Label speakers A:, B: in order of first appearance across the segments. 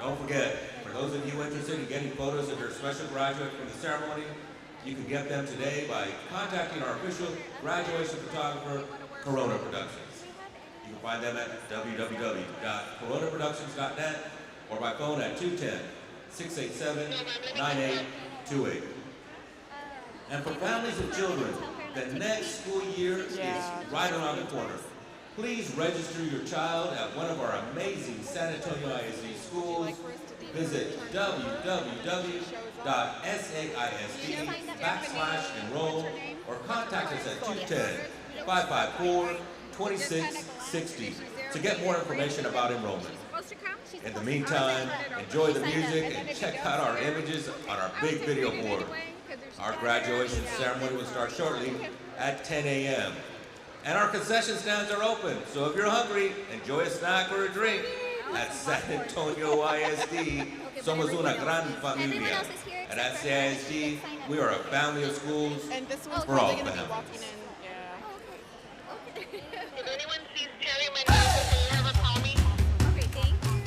A: Don't forget, for those of you interested in getting photos of your special graduate from the ceremony, you can get them today by contacting our official graduation photographer, Corona Productions. You can find them at www.coronaproductions.net or by phone at 210-687-9828. And for families of children, the next school year is right around the corner. Please register your child at one of our amazing San Antonio ISD schools. Visit www.saisd.enroll or contact us at 210-554-2660 to get more information about enrollment. In the meantime, enjoy the music and check out our images on our big video board. Our graduation ceremony will start shortly at 10 a.m. And our concession stands are open, so if you're hungry, enjoy a snack or a drink. At San Antonio ISD, somos una gran familia. And at SAISD, we are a family of schools for all families.
B: If anyone sees Terry, my name, can you have her call me?
C: Okay, thank you.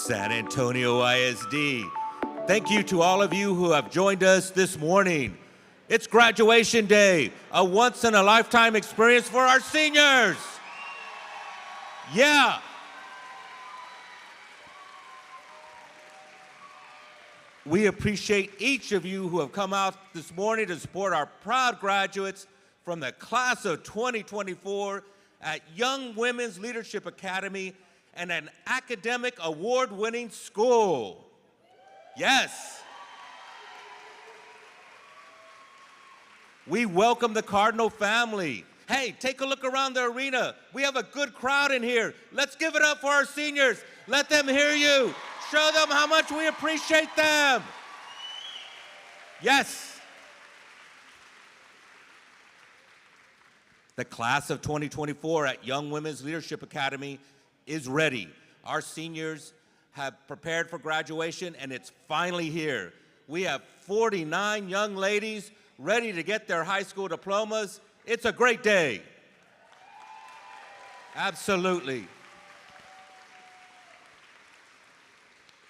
A: San Antonio ISD. Thank you to all of you who have joined us this morning. It's graduation day, a once-in-a-lifetime experience for our seniors. Yeah. We appreciate each of you who have come out this morning to support our proud graduates from the class of 2024 at Young Women's Leadership Academy and an academic award-winning school. Yes. We welcome the Cardinal family. Hey, take a look around the arena. We have a good crowd in here. Let's give it up for our seniors. Let them hear you. Show them how much we appreciate them. Yes. The class of 2024 at Young Women's Leadership Academy is ready. Our seniors have prepared for graduation, and it's finally here. We have 49 young ladies ready to get their high school diplomas. It's a great day. Absolutely.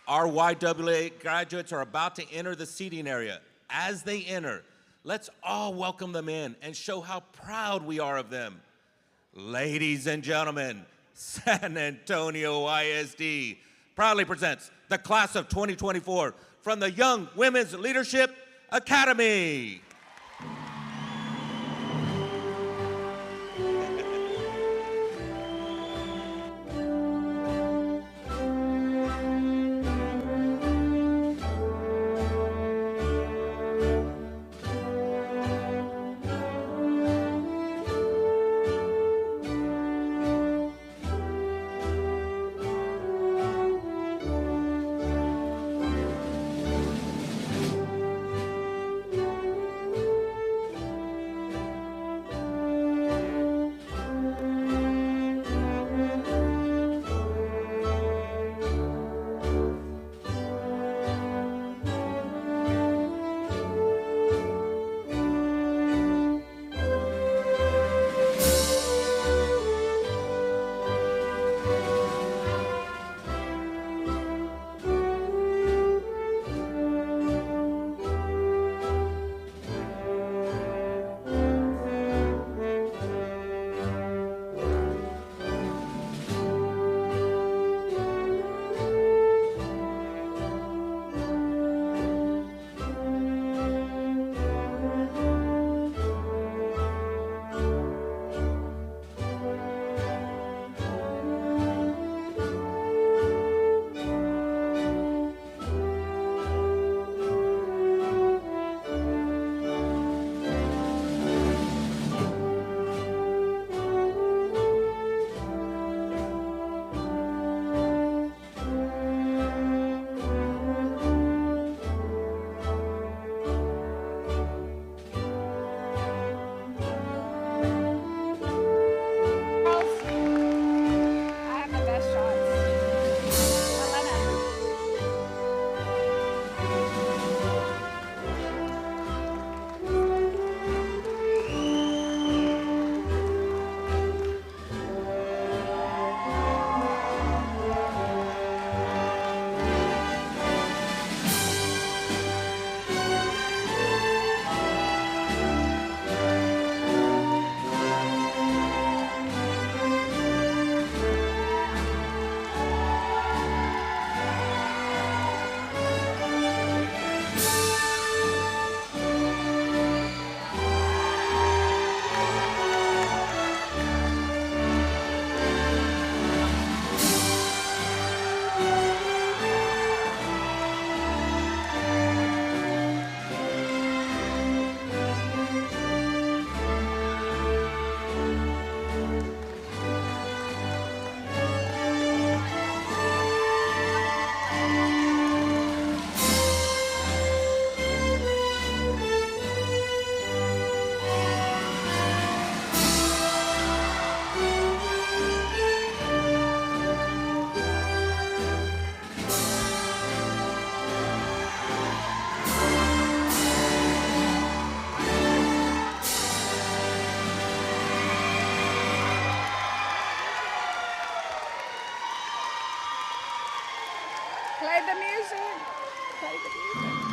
A: Our YWA graduates are about to enter the seating area. As they enter, let's all welcome them in and show how proud we are of them. Ladies and gentlemen, San Antonio ISD proudly presents the class of 2024 from the Young Women's Leadership Academy.
C: Play the music. Play the music.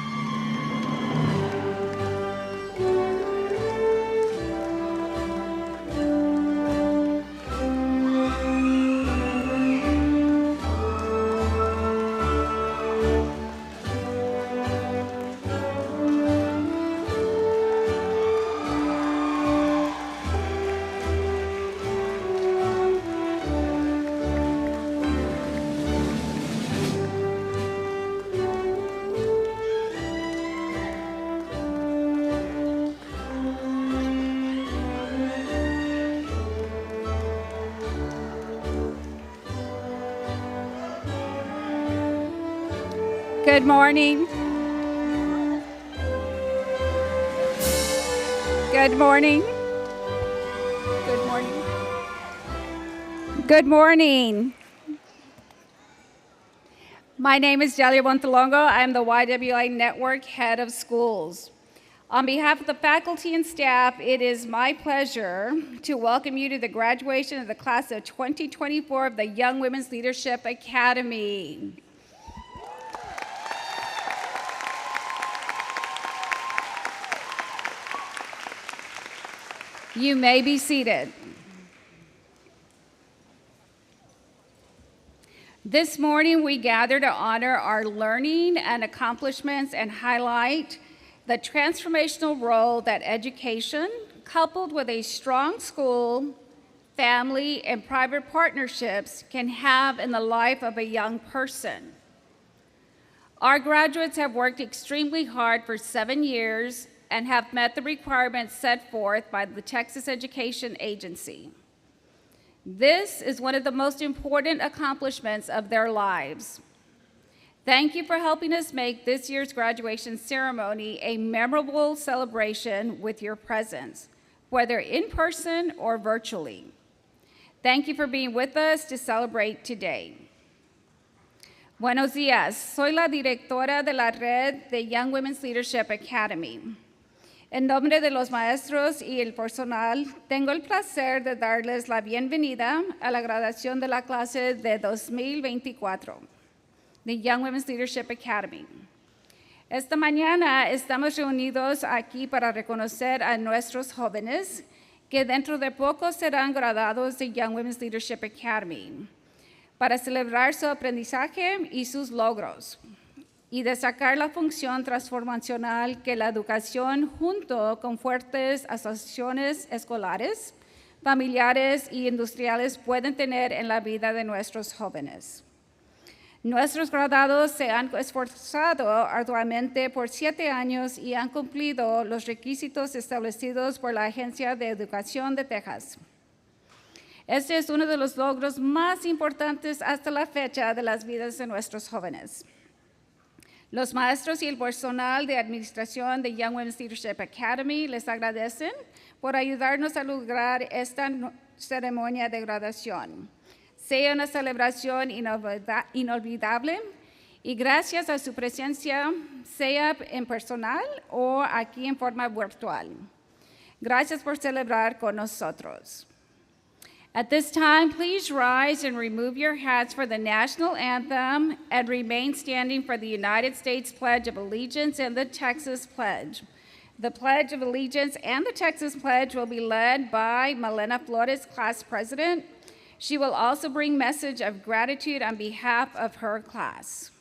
C: Good morning. Good morning. Good morning. Good morning. My name is Delia Montalongo. I'm the YWI Network Head of Schools. On behalf of the faculty and staff, it is my pleasure to welcome you to the graduation of the class of 2024 of the Young Women's Leadership Academy. You may be seated. This morning, we gather to honor our learning and accomplishments and highlight the transformational role that education, coupled with a strong school, family, and private partnerships, can have in the life of a young person. Our graduates have worked extremely hard for 7 years and have met the requirements set forth by the Texas Education Agency. This is one of the most important accomplishments of their lives. Thank you for helping us make this year's graduation ceremony a memorable celebration with your presence, whether in person or virtually. Thank you for being with us to celebrate today. Buenos días, soy la directora de la Red de Young Women's Leadership Academy. En nombre de los maestros y el personal, tengo el placer de darles la bienvenida a la graduación de la clase de 2024 de Young Women's Leadership Academy. Esta mañana estamos reunidos aquí para reconocer a nuestros jóvenes que dentro de poco serán graduados de Young Women's Leadership Academy, para celebrar su aprendizaje y sus logros, y destacar la función transformacional que la educación junto con fuertes asociaciones escolares, familiares y industriales pueden tener en la vida de nuestros jóvenes. Nuestros graduados se han esforzado arduamente por 7 años y han cumplido los requisitos establecidos por la Agencia de Educación de Texas. Este es uno de los logros más importantes hasta la fecha de las vidas de nuestros jóvenes. Los maestros y el personal de administración de Young Women's Leadership Academy les agradecen por ayudarnos a lograr esta ceremonia de graduación. Sea una celebración inolvidable y gracias a su presencia, sea en personal o aquí en forma virtual. Gracias por celebrar con nosotros. At this time, please rise and remove your hats for the national anthem and remain standing for the United States Pledge of Allegiance and the Texas Pledge. The Pledge of Allegiance and the Texas Pledge will be led by Malena Flores, class president. She will also bring message of gratitude on behalf of her class.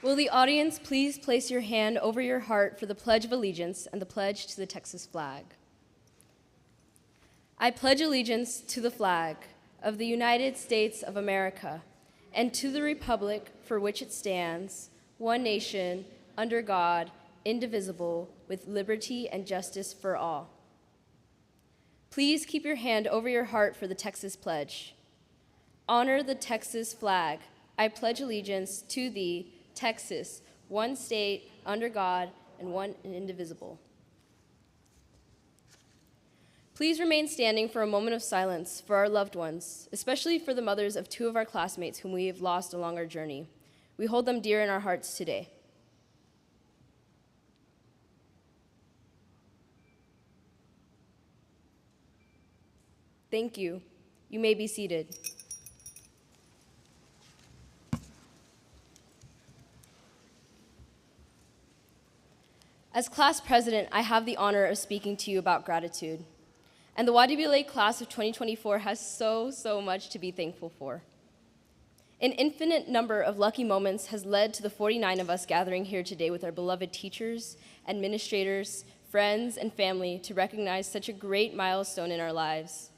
D: Will the audience please place your hand over your heart for the Pledge of Allegiance and the pledge to the Texas flag? I pledge allegiance to the flag of the United States of America and to the republic for which it stands, one nation, under God, indivisible, with liberty and justice for all. Please keep your hand over your heart for the Texas pledge. Honor the Texas flag. I pledge allegiance to thee, Texas, one state, under God, and one and indivisible. Please remain standing for a moment of silence for our loved ones, especially for the mothers of two of our classmates whom we have lost along our journey. We hold them dear in our hearts today. Thank you. You may be seated. As class president, I have the honor of speaking to you about gratitude. And the YWLA class of 2024 has so much to be thankful for. An infinite number of lucky moments has led to the 49 of us gathering here today with our beloved teachers, administrators, friends, and family to recognize such a great milestone in our lives.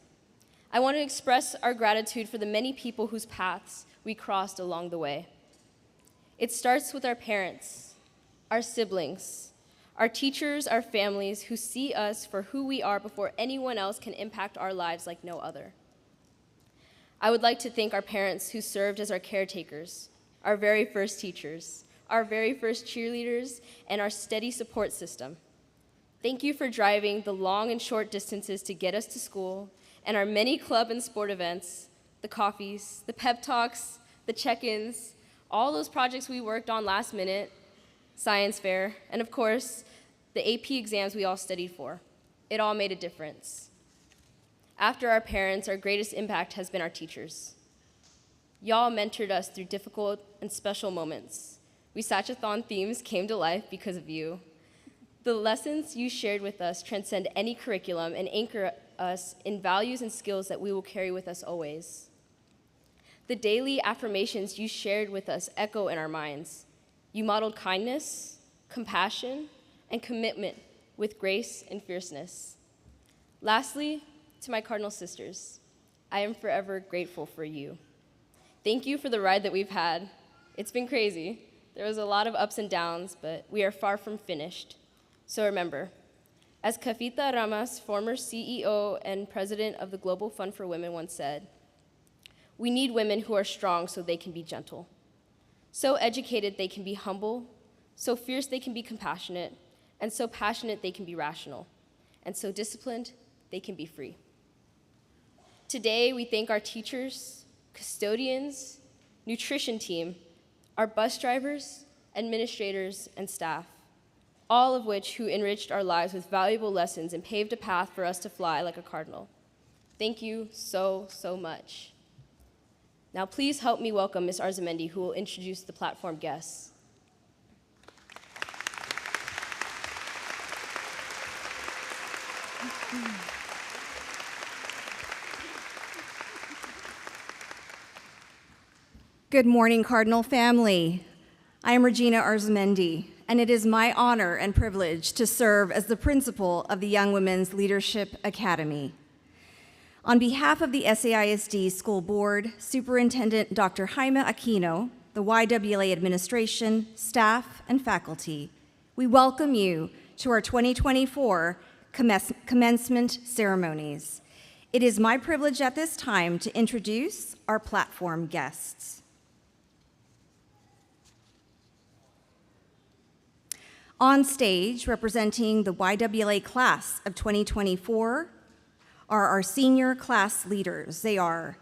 D: I want to express our gratitude for the many people whose paths we crossed along the way. It starts with our parents, our siblings, our teachers, our families who see us for who we are before anyone else can impact our lives like no other. I would like to thank our parents who served as our caretakers, our very first teachers, our very first cheerleaders, and our steady support system. Thank you for driving the long and short distances to get us to school, and our many club and sport events, the coffees, the pep talks, the check-ins, all those projects we worked on last minute, science fair, and of course, the AP exams we all studied for. It all made a difference. After our parents, our greatest impact has been our teachers. Y'all mentored us through difficult and special moments. We Satchathon themes came to life because of you. The lessons you shared with us transcend any curriculum and anchor us in values and skills that we will carry with us always. The daily affirmations you shared with us echo in our minds. You modeled kindness, compassion, and commitment with grace and fierceness. Lastly, to my Cardinal sisters, I am forever grateful for you. Thank you for the ride that we've had. It's been crazy. There was a lot of ups and downs, but we are far from finished. So remember, as Cafita Ramas, former CEO and president of the Global Fund for Women, once said, we need women who are strong so they can be gentle, so educated they can be humble, so fierce they can be compassionate, and so passionate they can be rational, and so disciplined they can be free. Today, we thank our teachers, custodians, nutrition team, our bus drivers, administrators, and staff, all of which who enriched our lives with valuable lessons and paved a path for us to fly like a cardinal. Thank you so much. Now please help me welcome Ms. Arzamendi, who will introduce the platform guests.
E: Good morning, Cardinal family. I am Regina Arzamendi, and it is my honor and privilege to serve as the principal of the Young Women's Leadership Academy. On behalf of the SAISD School Board, Superintendent Dr. Jaime Aquino, the YWLA administration, staff, and faculty, we welcome you to our 2024 commencement ceremonies. It is my privilege at this time to introduce our platform guests. On stage, representing the YWLA class of 2024, are our senior class leaders. They are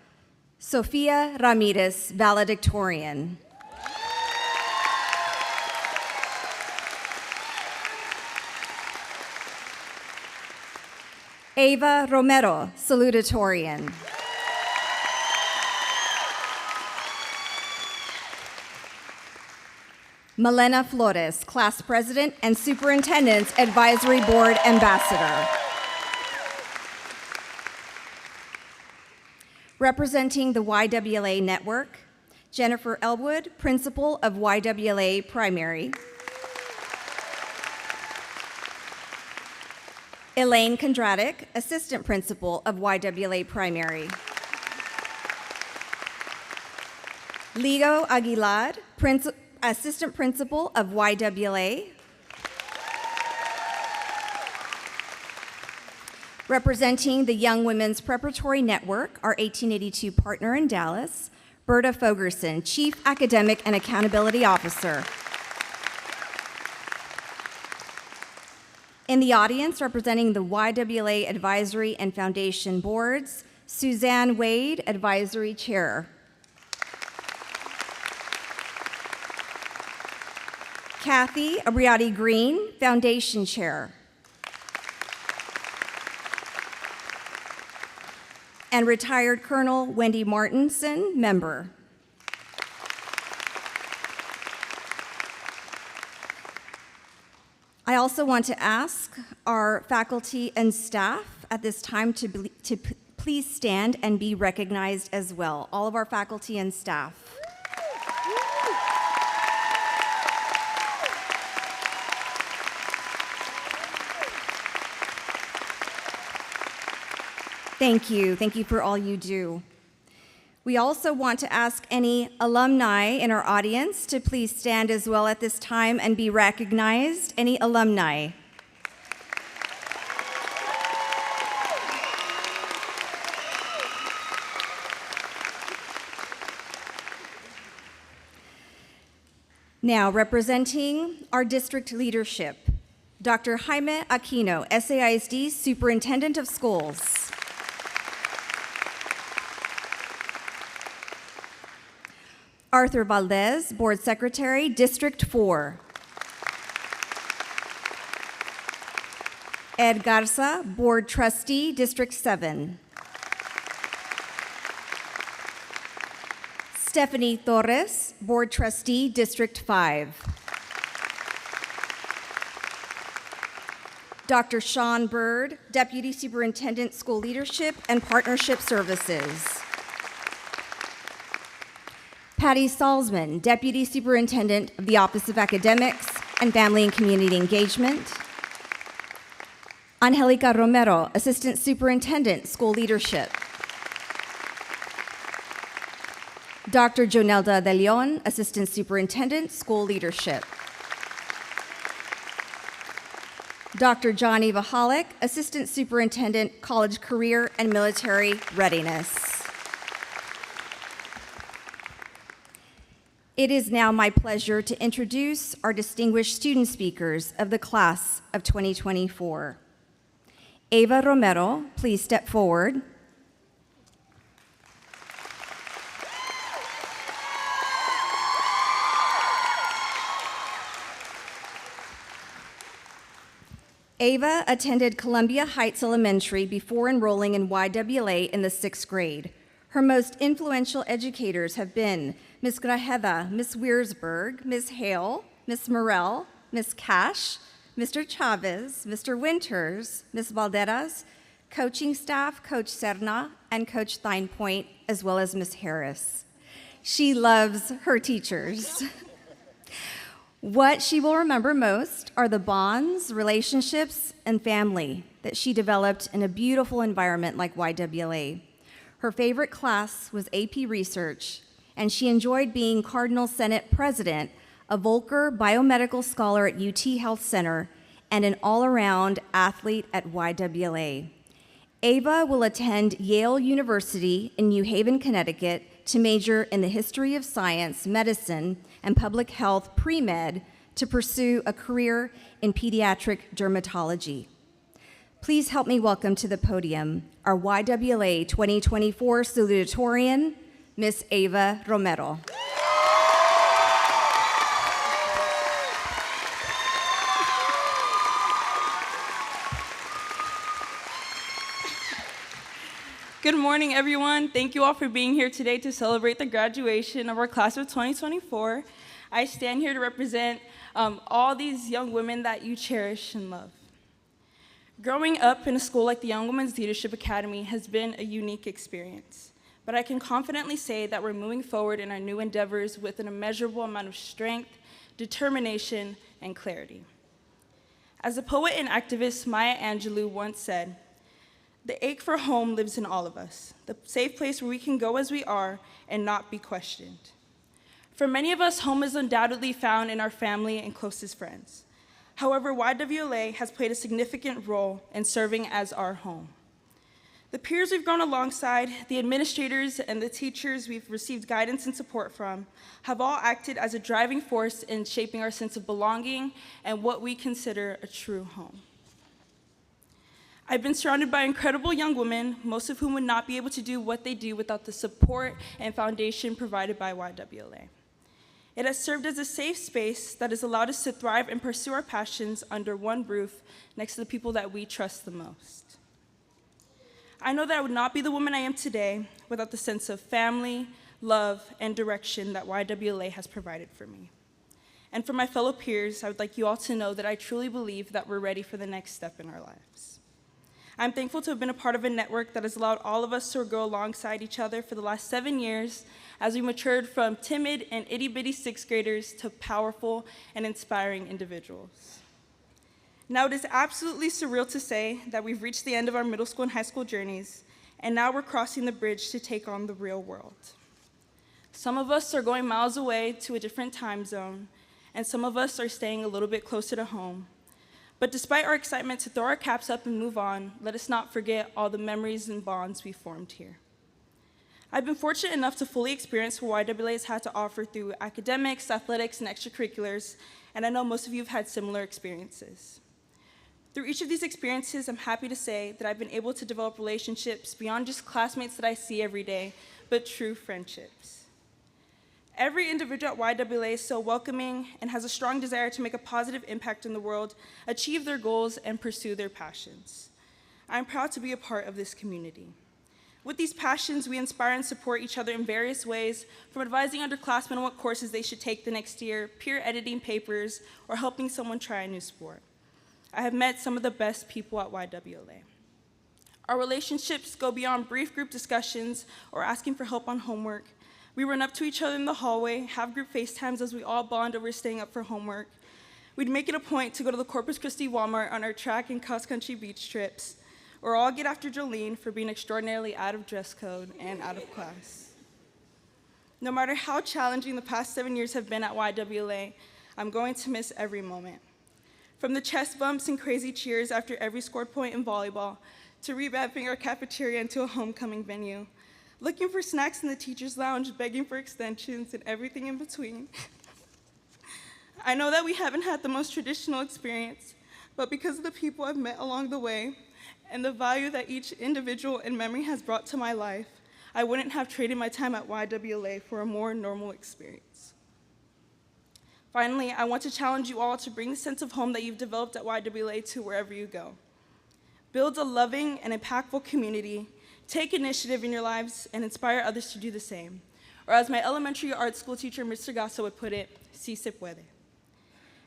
E: Sofia Ramirez, Valedictorian. Ava Romero, Salutatorian. Malena Flores, Class President and Superintendent's Advisory Board Ambassador. Representing the YWLA Network, Jennifer Elwood, principal of YWLA Primary. Elaine Kondratic, assistant principal of YWLA Primary. Ligo Aguilar, assistant principal of YWLA. Representing the Young Women's Preparatory Network, our 1882 partner in Dallas, Berta Fogerson, Chief Academic and Accountability Officer. In the audience, representing the YWLA Advisory and Foundation Boards, Suzanne Wade, Advisory Chair. Kathy Abriati Green, Foundation Chair. And retired Colonel Wendy Martinson, member. I also want to ask our faculty and staff at this time to please stand and be recognized as well. All of our faculty and staff. Thank you. Thank you for all you do. We also want to ask any alumni in our audience to please stand as well at this time and be recognized. Any alumni? Now, representing our district leadership, Dr. Jaime Aquino, SAISD Superintendent of Schools. Arthur Valdez, Board Secretary, District 4. Ed Garza, Board Trustee, District 7. Stephanie Torres, Board Trustee, District 5. Dr. Sean Bird, Deputy Superintendent, School Leadership and Partnership Services. Patty Salzman, Deputy Superintendent of the Office of Academics and Family and Community Engagement. Angelica Romero, Assistant Superintendent, School Leadership. Dr. Jonelda De Leon, Assistant Superintendent, School Leadership. Dr. Johnny Vahalik, Assistant Superintendent, College Career and Military Readiness. It is now my pleasure to introduce our distinguished student speakers of the class of 2024. Ava Romero, please step forward. Ava attended Columbia Heights Elementary before enrolling in YWLA in the 6th grade. Her most influential educators have been Ms. Grajeda, Ms. Wiersberg, Ms. Hale, Ms. Morell, Ms. Cash, Mr. Chavez, Mr. Winters, Ms. Valderas, coaching staff, Coach Serna, and Coach Thinepoint, as well as Ms. Harris. She loves her teachers. What she will remember most are the bonds, relationships, and family that she developed in a beautiful environment like YWLA. Her favorite class was AP Research, and she enjoyed being Cardinal Senate President, a Volcker Biomedical Scholar at UT Health Center, and an all-around athlete at YWLA. Ava will attend Yale University in New Haven, Connecticut, to major in the history of science, medicine, and public health pre-med to pursue a career in pediatric dermatology. Please help me welcome to the podium our YWLA 2024 Salutatorian, Miss Ava Romero.
F: Good morning, everyone. Thank you all for being here today to celebrate the graduation of our class of 2024. I stand here to represent all these young women that you cherish and love. Growing up in a school like the Young Women's Leadership Academy has been a unique experience. but I can confidently say that we're moving forward in our new endeavors with an immeasurable amount of strength, determination, and clarity. As the poet and activist Maya Angelou once said, "The ache for home lives in all of us, the safe place where we can go as we are and not be questioned." For many of us, home is undoubtedly found in our family and closest friends. However, YWLA has played a significant role in serving as our home. The peers we've grown alongside, the administrators and the teachers we've received guidance and support from, have all acted as a driving force in shaping our sense of belonging and what we consider a true home. I've been surrounded by incredible young women, most of whom would not be able to do what they do without the support and foundation provided by YWLA. It has served as a safe space that has allowed us to thrive and pursue our passions under one roof next to the people that we trust the most. I know that I would not be the woman I am today without the sense of family, love, and direction that YWLA has provided for me. And for my fellow peers, I would like you all to know that I truly believe that we're ready for the next step in our lives. I'm thankful to have been a part of a network that has allowed all of us to grow alongside each other for the last 7 years as we matured from timid and itty-bitty sixth graders to powerful and inspiring individuals. Now it is absolutely surreal to say that we've reached the end of our middle school and high school journeys, and now we're crossing the bridge to take on the real world. Some of us are going miles away to a different time zone, and some of us are staying a little bit closer to home. But despite our excitement to throw our caps up and move on, let us not forget all the memories and bonds we formed here. I've been fortunate enough to fully experience what YWLA has had to offer through academics, athletics, and extracurriculars, and I know most of you have had similar experiences. Through each of these experiences, I'm happy to say that I've been able to develop relationships beyond just classmates that I see every day, but true friendships. Every individual at YWLA is so welcoming and has a strong desire to make a positive impact in the world, achieve their goals, and pursue their passions. I'm proud to be a part of this community. With these passions, we inspire and support each other in various ways, from advising underclassmen on what courses they should take the next year, peer editing papers, or helping someone try a new sport. I have met some of the best people at YWLA. Our relationships go beyond brief group discussions or asking for help on homework. We run up to each other in the hallway, have group FaceTimes as we all bond over staying up for homework. We'd make it a point to go to the Corpus Christi Walmart on our track and cross-country beach trips, or all get after Jolene for being extraordinarily out of dress code and out of class. No matter how challenging the past 7 years have been at YWLA, I'm going to miss every moment. From the chest bumps and crazy cheers after every scored point in volleyball, to revamping our cafeteria into a homecoming venue, looking for snacks in the teacher's lounge, begging for extensions, and everything in between. I know that we haven't had the most traditional experience, but because of the people I've met along the way and the value that each individual and memory has brought to my life, I wouldn't have traded my time at YWLA for a more normal experience. Finally, I want to challenge you all to bring the sense of home that you've developed at YWLA to wherever you go. Build a loving and impactful community, take initiative in your lives, and inspire others to do the same. Or as my elementary art school teacher, Mr. Gasso, would put it, sí se puede.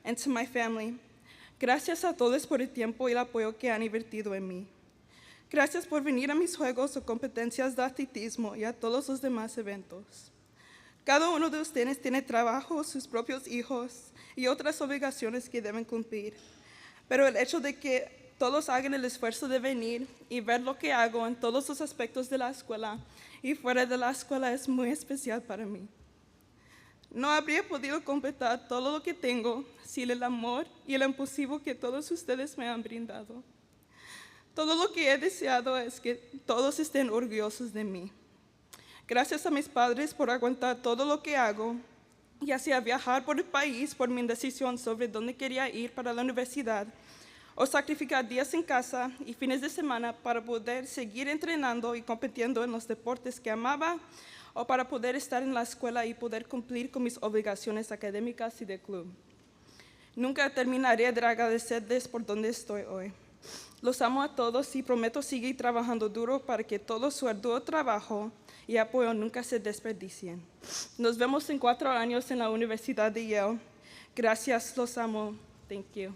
F: And to my family, gracias a todos por el tiempo y el apoyo que han invertido en mí. Gracias por venir a mis juegos o competencias de atletismo y a todos los demás eventos. Cada uno de ustedes tiene trabajo, sus propios hijos y otras obligaciones que deben cumplir. Pero el hecho de que todos hagan el esfuerzo de venir y ver lo que hago en todos los aspectos de la escuela y fuera de la escuela es muy especial para mí. No habría podido completar todo lo que tengo sin el amor y el impulsivo que todos ustedes me han brindado. Todo lo que he deseado es que todos estén orgullosos de mí. Gracias a mis padres por aguantar todo lo que hago, ya sea viajar por el país por mi indecisión sobre dónde quería ir para la universidad, o sacrificar días en casa y fines de semana para poder seguir entrenando y compitiendo en los deportes que amaba, o para poder estar en la escuela y poder cumplir con mis obligaciones académicas y de club. Nunca terminaré de agradecerles por donde estoy hoy. Los amo a todos y prometo seguir trabajando duro para que todo su arduo trabajo y apoyo nunca se desperdicien. Nos vemos en 4 años en la Universidad de Yale. Gracias, los amo. Thank you.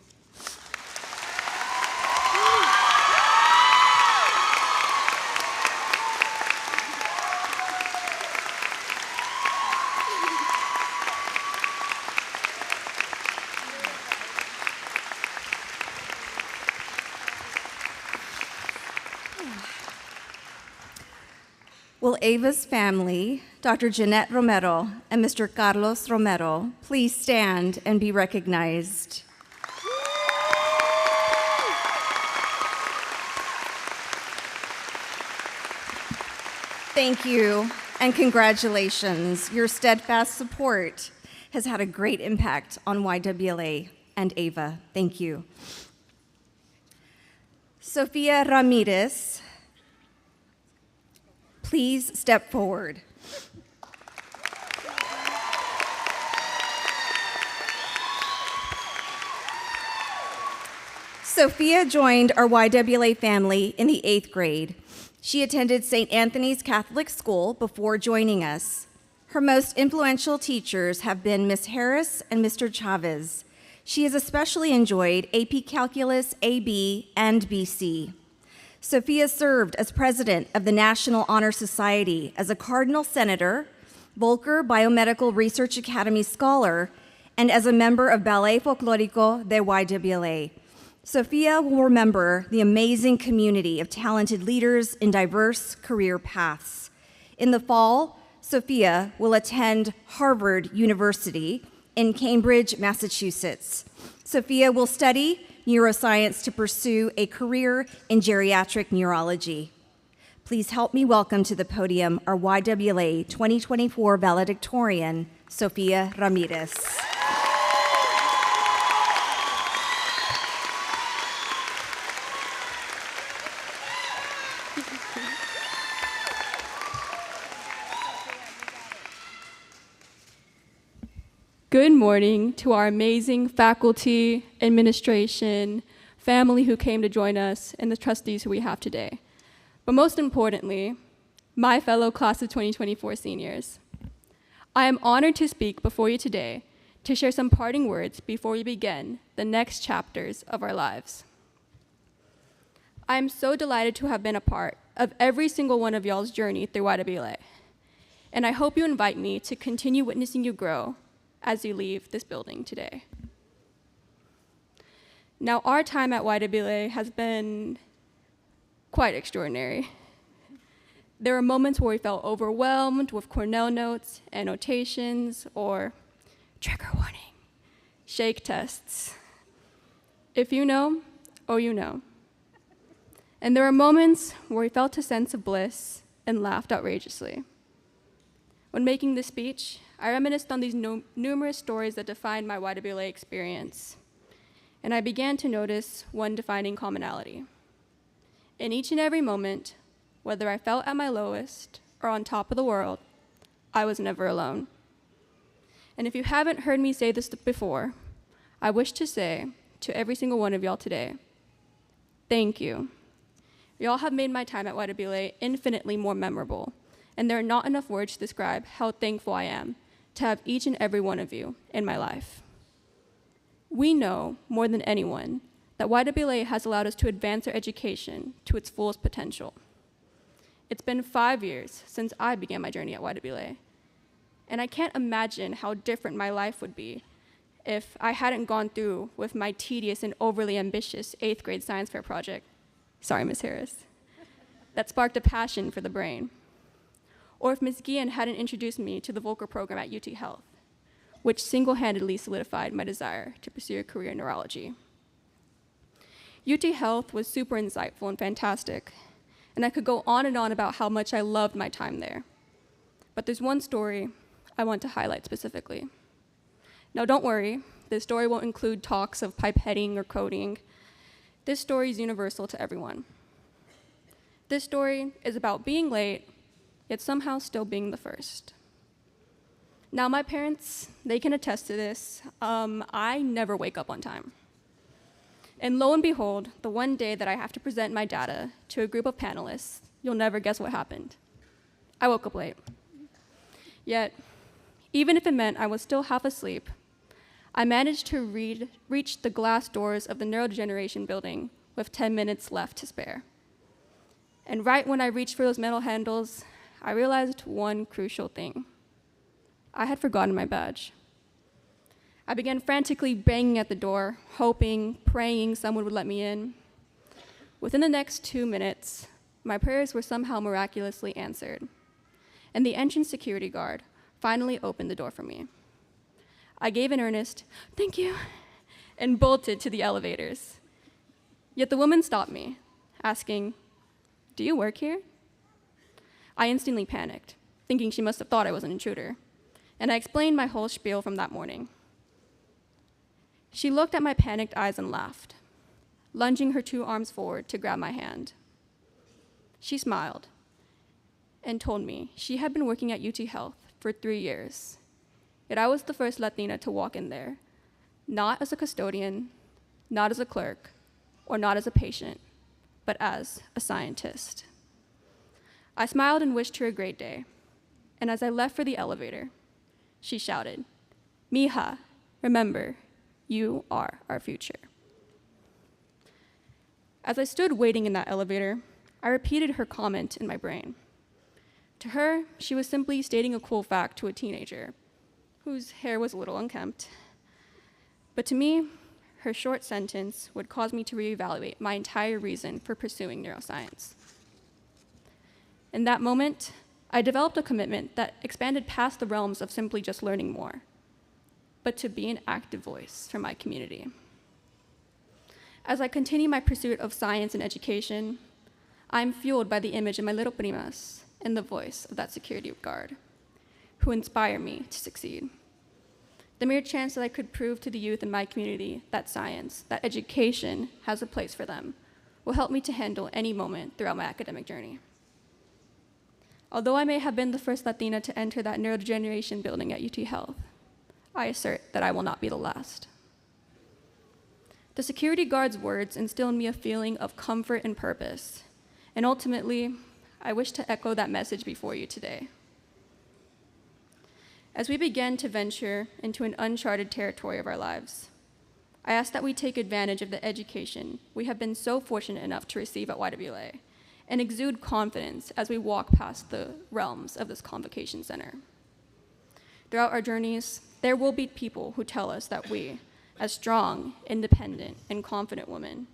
E: Will Ava's family, Dr. Jeanette Romero and Mr. Carlos Romero, please stand and be recognized? Thank you and congratulations. Your steadfast support has had a great impact on YWLA and Ava. Thank you. Sofia Ramirez, please step forward. Sophia joined our YWLA family in the 8th grade. She attended St. Anthony's Catholic School before joining us. Her most influential teachers have been Ms. Harris and Mr. Chavez. She has especially enjoyed AP Calculus AB and BC. Sophia served as president of the National Honor Society, as a Cardinal Senator, Volcker Biomedical Research Academy Scholar, and as a member of Ballet Folklorico de YWLA. Sophia will remember the amazing community of talented leaders in diverse career paths. In the fall, Sophia will attend Harvard University in Cambridge, Massachusetts. Sophia will study neuroscience to pursue a career in geriatric neurology. Please help me welcome to the podium our YWLA 2024 Valedictorian, Sophia Ramirez.
G: Good morning to our amazing faculty, administration, family who came to join us, and the trustees who we have today. But most importantly, my fellow class of 2024 seniors. I am honored to speak before you today to share some parting words before we begin the next chapters of our lives. I am so delighted to have been a part of every single one of y'all's journey through YWLA, and I hope you invite me to continue witnessing you grow as you leave this building today. Now, our time at YWLA has been quite extraordinary. There were moments where we felt overwhelmed with Cornell notes, annotations, or trigger warning, shake tests. If you know, oh, you know. And there were moments where we felt a sense of bliss and laughed outrageously. When making this speech, I reminisced on these numerous stories that defined my YWLA experience, and I began to notice one defining commonality. In each and every moment, whether I felt at my lowest or on top of the world, I was never alone. And if you haven't heard me say this before, I wish to say to every single one of y'all today, thank you. Y'all have made my time at YWLA infinitely more memorable, and there are not enough words to describe how thankful I am to have each and every one of you in my life. We know more than anyone that YWLA has allowed us to advance our education to its fullest potential. It's been 5 years since I began my journey at YWLA, and I can't imagine how different my life would be if I hadn't gone through with my tedious and overly ambitious 8th grade science fair project, sorry, Ms. Harris, that sparked a passion for the brain. Or if Ms. Guillen hadn't introduced me to the Volcker program at UT Health, which single-handedly solidified my desire to pursue a career in neurology. UT Health was super insightful and fantastic, and I could go on and on about how much I loved my time there. But there's one story I want to highlight specifically. Now, don't worry, this story won't include talks of pipetting or coding. This story is universal to everyone. This story is about being late, yet somehow still being the first. Now, my parents, they can attest to this. I never wake up on time. And lo and behold, the one day that I have to present my data to a group of panelists, you'll never guess what happened. I woke up late. Yet, even if it meant I was still half asleep, I managed to reach the glass doors of the neurodegeneration building with 10 minutes left to spare. And right when I reached for those metal handles, I realized one crucial thing. I had forgotten my badge. I began frantically banging at the door, hoping, praying someone would let me in. Within the next 2 minutes, my prayers were somehow miraculously answered, and the entrance security guard finally opened the door for me. I gave an earnest, "Thank you," and bolted to the elevators. Yet the woman stopped me, asking, "Do you work here?" I instantly panicked, thinking she must have thought I was an intruder, and I explained my whole spiel from that morning. She looked at my panicked eyes and laughed, lunging her 2 arms forward to grab my hand. She smiled and told me she had been working at UT Health for 3 years, yet I was the first Latina to walk in there, not as a custodian, not as a clerk, or not as a patient, but as a scientist. I smiled and wished her a great day, and as I left for the elevator, she shouted, "Mija, remember, you are our future." As I stood waiting in that elevator, I repeated her comment in my brain. To her, she was simply stating a cool fact to a teenager whose hair was a little unkempt. But to me, her short sentence would cause me to reevaluate my entire reason for pursuing neuroscience. In that moment, I developed a commitment that expanded past the realms of simply just learning more, but to be an active voice for my community. As I continue my pursuit of science and education, I'm fueled by the image of my little primas and the voice of that security guard, who inspire me to succeed. The mere chance that I could prove to the youth in my community that science, that education has a place for them, will help me to handle any moment throughout my academic journey. Although I may have been the first Latina to enter that neurodegeneration building at UT Health, I assert that I will not be the last. The security guard's words instill in me a feeling of comfort and purpose, and ultimately, I wish to echo that message before you today. As we begin to venture into an uncharted territory of our lives, I ask that we take advantage of the education we have been so fortunate enough to receive at YWA and exude confidence as we walk past the realms of this Convocation Center. Throughout our journeys, there will be people who tell us that we, as strong, independent, and confident women,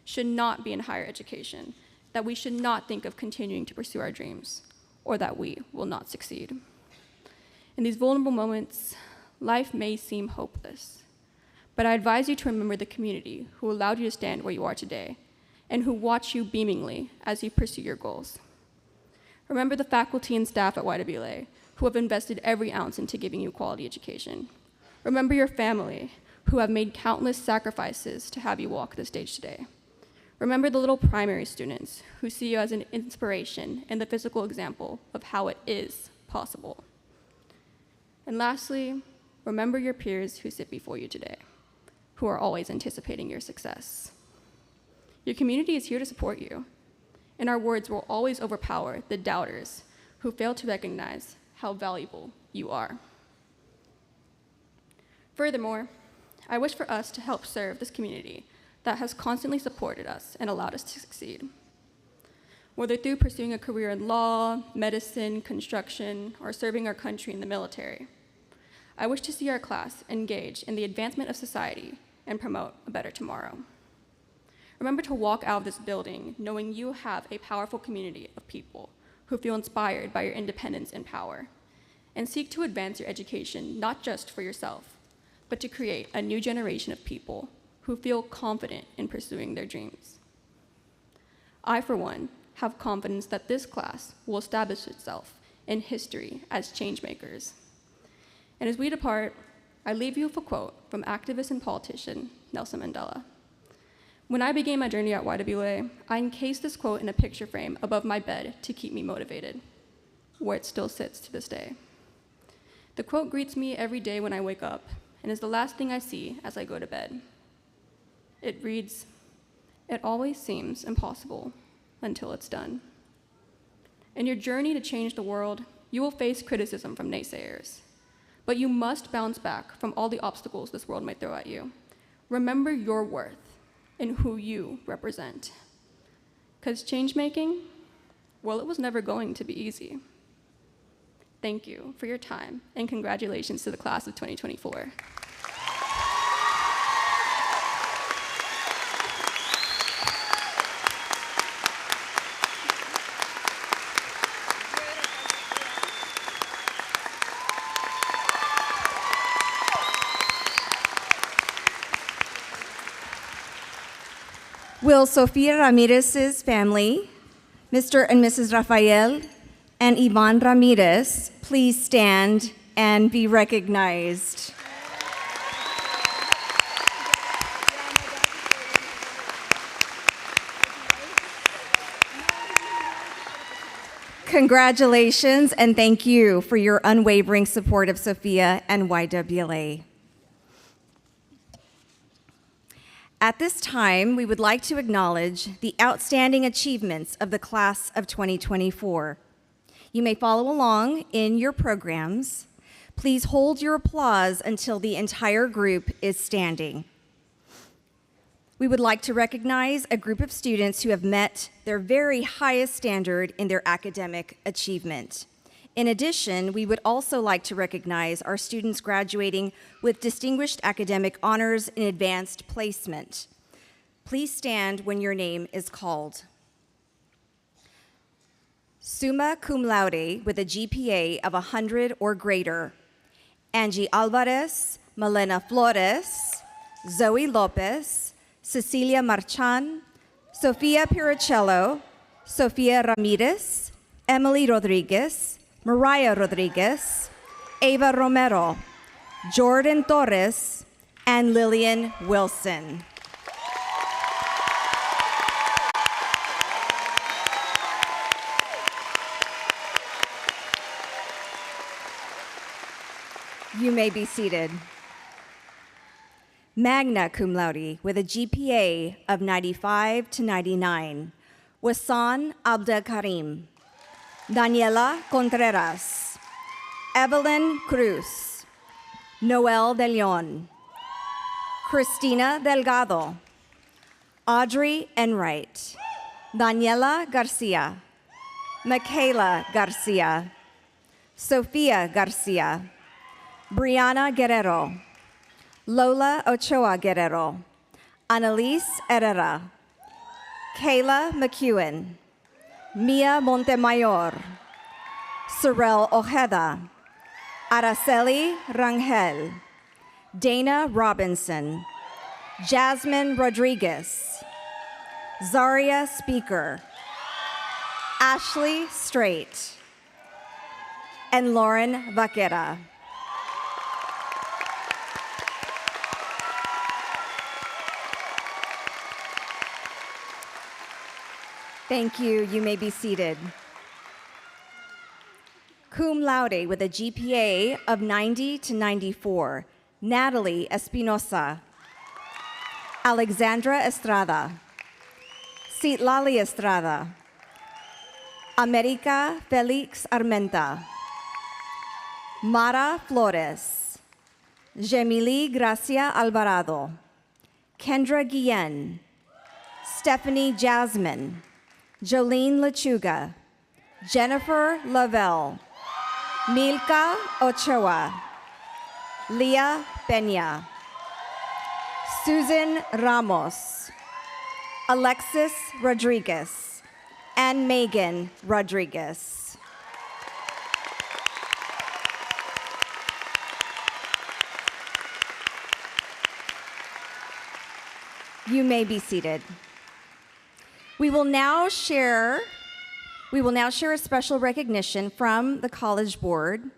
G: should not be in higher education, that we should not think of continuing to pursue our dreams, or that we will not succeed. In these vulnerable moments, life may seem hopeless, but I advise you to remember the community who allowed you to stand where you are today and who watch you beamingly as you pursue your goals. Remember the faculty and staff at YWA who have invested every ounce into giving you quality education. Remember your family who have made countless sacrifices to have you walk the stage today. Remember the little primary students who see you as an inspiration and the physical example of how it is possible. And lastly, remember your peers who sit before you today, who are always anticipating your success. Your community is here to support you, and our words will always overpower the doubters who fail to recognize how valuable you are. Furthermore, I wish for us to help serve this community that has constantly supported us and allowed us to succeed. Whether through pursuing a career in law, medicine, construction, or serving our country in the military, I wish to see our class engage in the advancement of society and promote a better tomorrow. Remember to walk out of this building knowing you have a powerful community of people who feel inspired by your independence and power, and seek to advance your education not just for yourself, but to create a new generation of people who feel confident in pursuing their dreams. I, for one, have confidence that this class will establish itself in history as changemakers. And as we depart, I leave you with a quote from activist and politician Nelson Mandela. When I began my journey at YWA, I encased this quote in a picture frame above my bed to keep me motivated, where it still sits to this day. The quote greets me every day when I wake up and is the last thing I see as I go to bed. It reads, "It always seems impossible until it's done." In your journey to change the world, you will face criticism from naysayers, but you must bounce back from all the obstacles this world might throw at you. Remember your worth and who you represent. Because change-making, well, it was never going to be easy. Thank you for your time, and congratulations to the class of 2024.
E: Will Sofia Ramirez's family, Mr. and Mrs. Rafael and Ivan Ramirez, please stand and be recognized. Congratulations and thank you for your unwavering support of Sophia and YWLA. At this time, we would like to acknowledge the outstanding achievements of the class of 2024. You may follow along in your programs. Please hold your applause until the entire group is standing. We would like to recognize a group of students who have met their very highest standard in their academic achievement. In addition, we would also like to recognize our students graduating with distinguished academic honors in advanced placement. Please stand when your name is called. Summa cum laude with a GPA of 100 or greater, Angie Alvarez, Malena Flores, Zoe Lopez, Cecilia Marchan, Sofia Piricello, Sofia Ramirez, Emily Rodriguez, Mariah Rodriguez, Ava Romero, Jordan Torres, and Lillian Wilson. You may be seated. Magna cum laude with a GPA of 95 to 99, Wasan Abdel Karim, Daniela Contreras, Evelyn Cruz, Noel De Leon, Cristina Delgado, Audrey Enright, Daniela Garcia, Michaela Garcia, Sofia Garcia, Brianna Guerrero, Lola Ochoa Guerrero, Annalise Herrera, Kayla McEwen, Mia Montemayor, Sorel Ojeda, Araceli Rangel, Dana Robinson, Jasmine Rodriguez, Zaria Speaker, Ashley Strait, and Lauren Vaquera. Thank you. You may be seated. Cum laude with a GPA of 90 to 94, Natalie Espinosa, Alexandra Estrada, Citlali Estrada, America Felix Armenta, Mara Flores, Gemili Gracia Alvarado, Kendra Guillen, Stephanie Jasmine, Jolene Lechuga, Jennifer Lavelle, Milka Ochoa, Leah Peña, Susan Ramos, Alexis Rodriguez, and Megan Rodriguez. You may be seated. We will now share a special recognition from the College Board,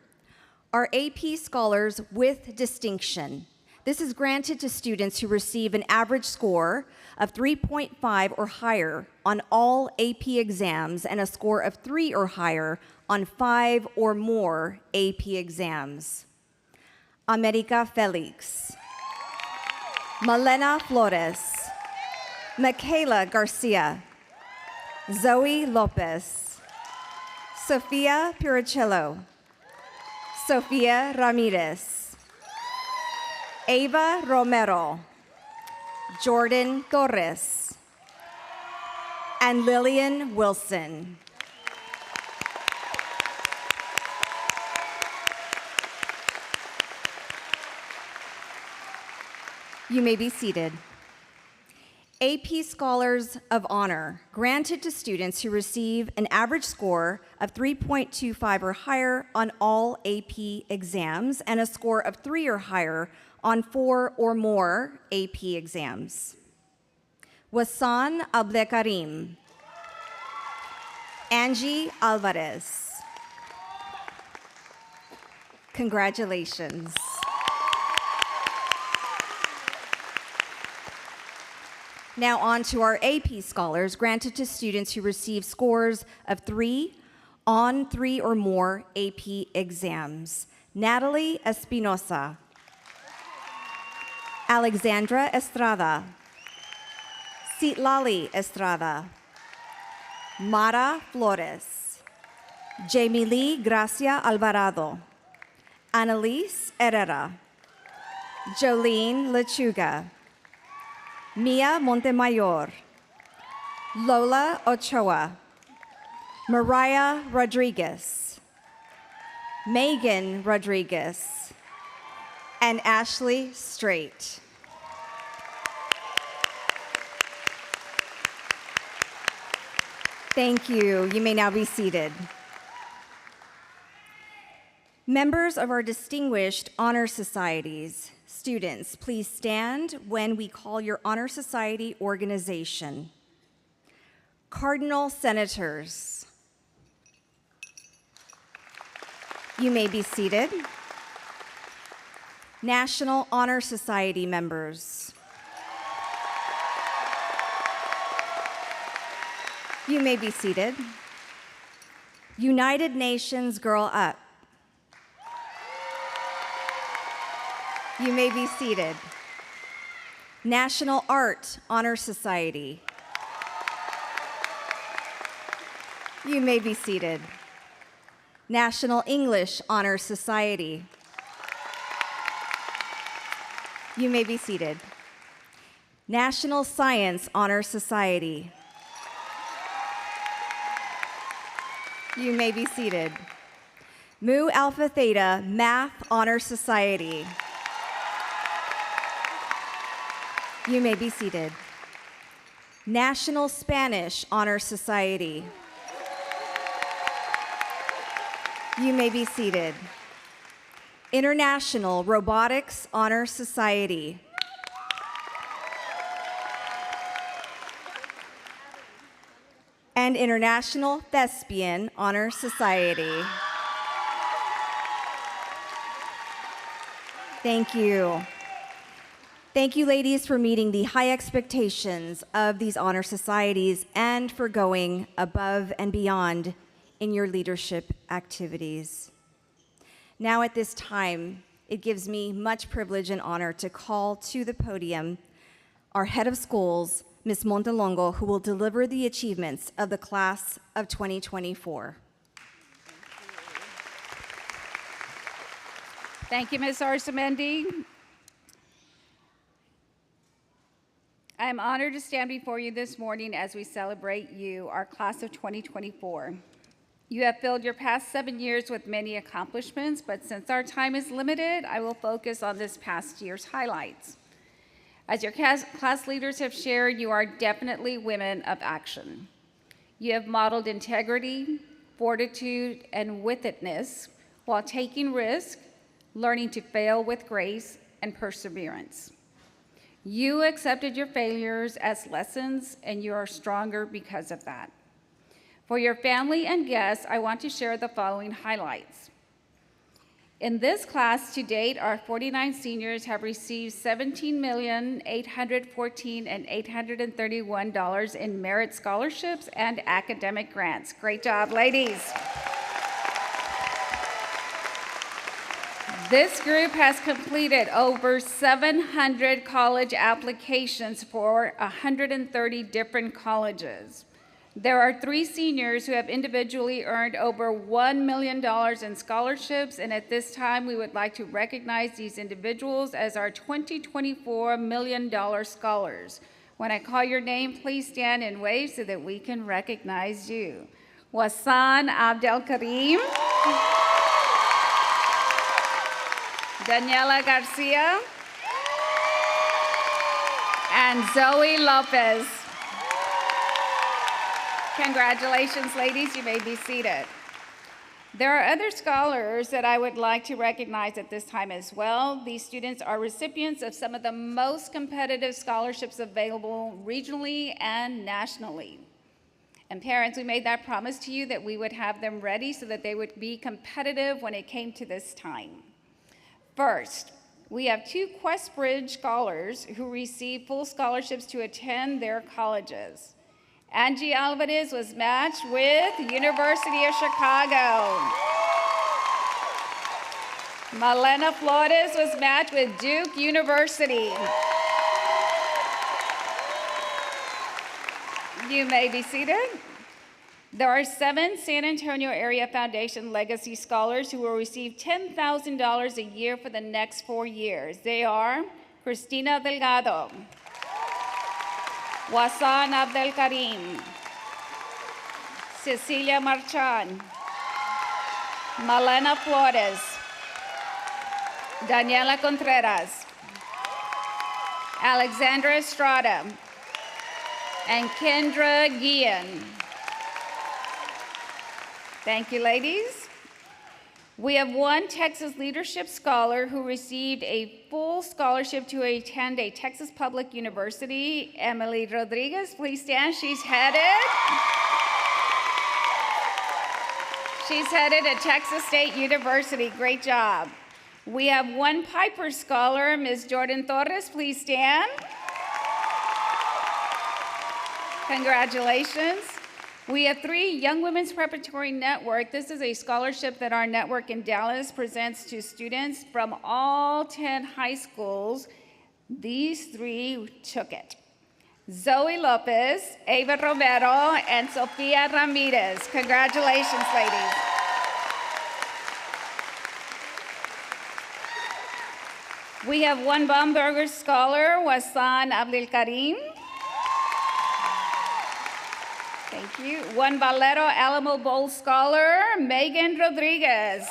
E: our AP Scholars with Distinction. This is granted to students who receive an average score of 3.5 or higher on all AP exams and a score of 3 or higher on 5 or more AP exams. America Felix, Malena Flores, Michaela Garcia, Zoe Lopez, Sofia Piricello, Sofia Ramirez, Ava Romero, Jordan Torres, and Lillian Wilson. You may be seated. AP Scholars of Honor, granted to students who receive an average score of 3.25 or higher on all AP exams and a score of 3 or higher on 4 or more AP exams. Wasan Abdekarim. Angie Alvarez. Congratulations. Now on to our AP scholars granted to students who receive scores of 3 on 3 or more AP exams. Natalie Espinosa. Alexandra Estrada. Citlali Estrada. Mara Flores. Jamie Lee Gracia Alvarado. Annalise Herrera. Jolene Lechuga. Mia Montemayor. Lola Ochoa. Mariah Rodriguez. Megan Rodriguez. And Ashley Straight. Thank you. You may now be seated. Members of our distinguished honor societies, students, please stand when we call your honor society organization. Cardinal Senators, you may be seated. National Honor Society members, you may be seated. United Nations Girl Up, you may be seated. National Art Honor Society, you may be seated. National English Honor Society, you may be seated. National Science Honor Society, you may be seated. Mu Alpha Theta Math Honor Society, you may be seated. National Spanish Honor Society, you may be seated. International Robotics Honor Society, and International Thespian Honor Society. Thank you. Thank you, ladies, for meeting the high expectations of these honor societies and for going above and beyond in your leadership activities. Now at this time, it gives me much privilege and honor to call to the podium our head of schools, Ms. Montelongo, who will deliver the achievements of the class of 2024.
C: Thank you, Ms. Arzamendi. I am honored to stand before you this morning as we celebrate you, our class of 2024. You have filled your past 7 years with many accomplishments, but since our time is limited, I will focus on this past year's highlights. As your class leaders have shared, you are definitely women of action. You have modeled integrity, fortitude, and withedness while taking risk, learning to fail with grace and perseverance. You accepted your failures as lessons, and you are stronger because of that. For your family and guests, I want to share the following highlights. In this class to date, our 49 seniors have received $17,814,831 in merit scholarships and academic grants. Great job, ladies. This group has completed over 700 college applications for 130 different colleges. There are 3 seniors who have individually earned over $1 million in scholarships, and at this time, we would like to recognize these individuals as our 2024 $1 Million Scholars. When I call your name, please stand and wave so that we can recognize you. Wasan Abdelkarim, Daniela Garcia, and Zoe Lopez. Congratulations, ladies. You may be seated. There are other scholars that I would like to recognize at this time as well. These students are recipients of some of the most competitive scholarships available regionally and nationally. And parents, we made that promise to you that we would have them ready so that they would be competitive when it came to this time. First, we have 2 Questbridge scholars who received full scholarships to attend their colleges. Angie Alvarez was matched with the University of Chicago. Malena Flores was matched with Duke University. You may be seated. There are 7 San Antonio Area Foundation Legacy Scholars who will receive $10,000 a year for the next 4 years. They are Cristina Delgado, Wasan Abdel Karim, Cecilia Marchan, Malena Flores, Daniela Contreras, Alexandra Estrada, and Kendra Guillen. Thank you, ladies. We have 1 Texas Leadership Scholar who received a full scholarship to attend a Texas Public University. Emily Rodriguez, please stand. She's headed at Texas State University. Great job. We have 1 Piper Scholar, Ms. Jordan Torres, please stand. Congratulations. We have 3 Young Women's Preparatory Network. This is a scholarship that our network in Dallas presents to students from all 10 high schools. These 3 took it. Zoe Lopez, Ava Romero, and Sofia Ramirez. Congratulations, ladies. We have 1 Baumberger Scholar, Wasan Abdel Karim. Thank you. 1 Valero Alamo Bowl Scholar, Megan Rodriguez.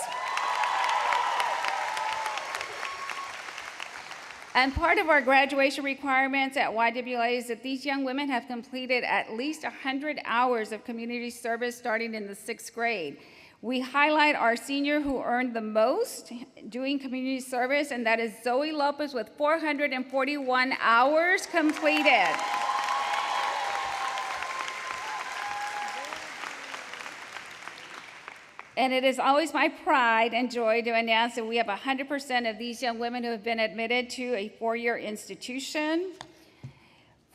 C: And part of our graduation requirements at YWA is that these young women have completed at least 100 hours of community service starting in the 6th grade. We highlight our senior who earned the most doing community service, and that is Zoe Lopez with 441 hours completed. And it is always my pride and joy to announce that we have 100% of these young women who have been admitted to a 4-year institution.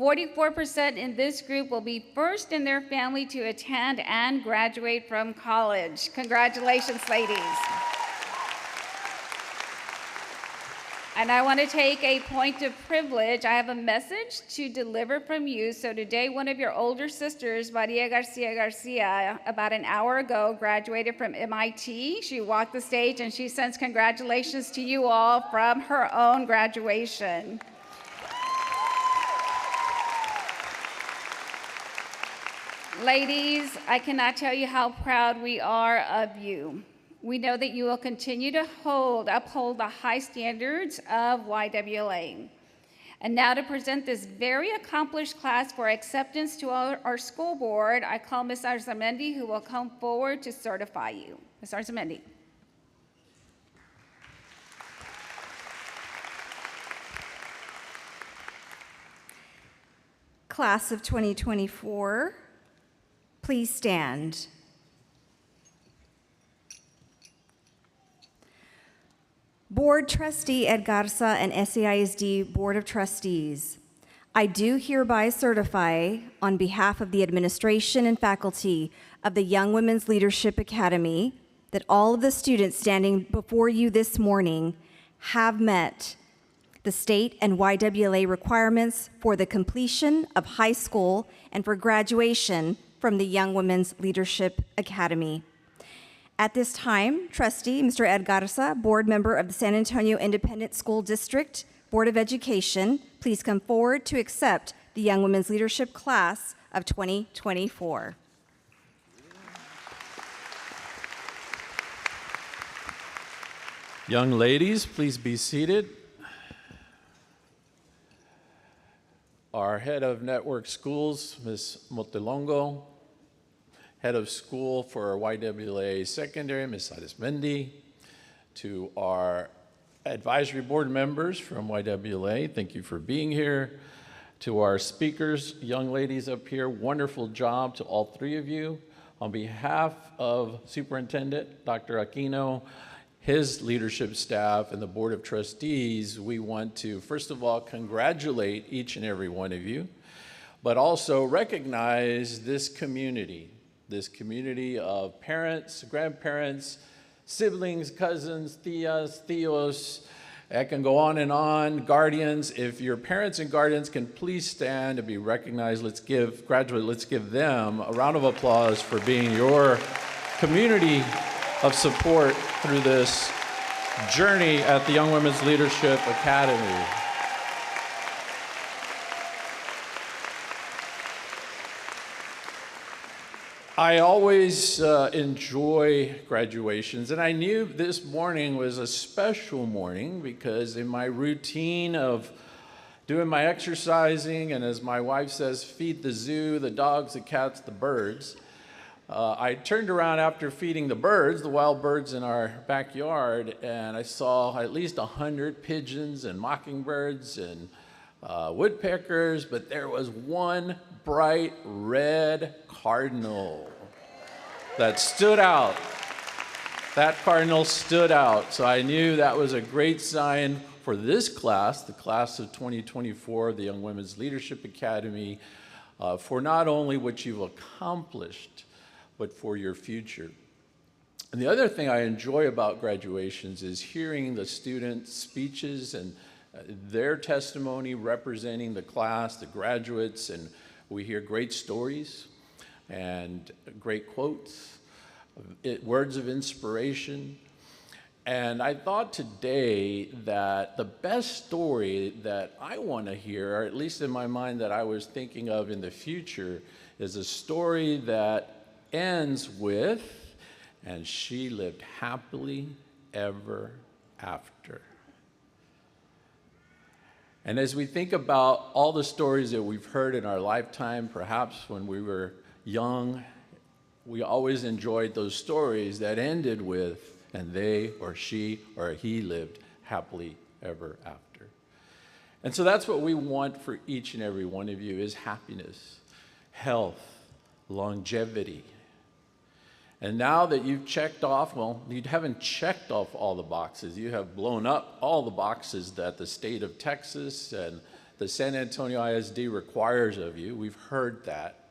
C: 44% in this group will be first in their family to attend and graduate from college. Congratulations, ladies. And I want to take a point of privilege. I have a message to deliver from you. So today, one of your older sisters, Maria Garcia, about an hour ago, graduated from MIT. She walked the stage and she sends congratulations to you all from her own graduation. Ladies, I cannot tell you how proud we are of you. We know that you will continue to uphold the high standards of YWLA. And now to present this very accomplished class for acceptance to our school board, I call Ms. Arzamendi, who will come forward to certify you. Ms. Arzamendi.
E: Class of 2024, please stand. Board Trustee Ed Garza and SAISD Board of Trustees, I do hereby certify on behalf of the administration and faculty of the Young Women's Leadership Academy that all of the students standing before you this morning have met the state and YWLA requirements for the completion of high school and for graduation from the Young Women's Leadership Academy. At this time, Trustee Mr. Ed Garza, board member of the San Antonio Independent School District Board of Education, please come forward to accept the Young Women's Leadership Class of 2024.
H: Young ladies, please be seated. Our head of network schools, Ms. Motelongo, head of school for YWLA Secondary, Ms. SAISD, to our advisory board members from YWLA, thank you for being here. To our speakers, young ladies up here, wonderful job to all three of you. On behalf of Superintendent Dr. Aquino, his leadership staff, and the Board of Trustees, we want to, first of all, congratulate each and every one of you, but also recognize this community of parents, grandparents, siblings, cousins, tias, tios. I can go on and on. Guardians, if your parents and guardians can please stand to be recognized, let's give them a round of applause for being your community of support through this journey at the Young Women's Leadership Academy. I always enjoy graduations, and I knew this morning was a special morning because in my routine of doing my exercising, and as my wife says, feed the zoo, the dogs, the cats, the birds, I turned around after feeding the birds, the wild birds in our backyard, and I saw at least 100 pigeons and mockingbirds and woodpeckers, but there was one bright red cardinal that stood out. That cardinal stood out, so I knew that was a great sign for this class, the class of 2024, the Young Women's Leadership Academy, for not only what you've accomplished, but for your future. And the other thing I enjoy about graduations is hearing the students' speeches and their testimony representing the class, the graduates, and we hear great stories and great quotes, words of inspiration. And I thought today that the best story that I want to hear, or at least in my mind that I was thinking of in the future, is a story that ends with, and she lived happily ever after. And as we think about all the stories that we've heard in our lifetime, perhaps when we were young, we always enjoyed those stories that ended with, and they or she or he lived happily ever after. And so that's what we want for each and every one of you, is happiness, health, longevity. And now that you've checked off, well, you haven't checked off all the boxes. You have blown up all the boxes that the state of Texas and the San Antonio ISD requires of you. We've heard that.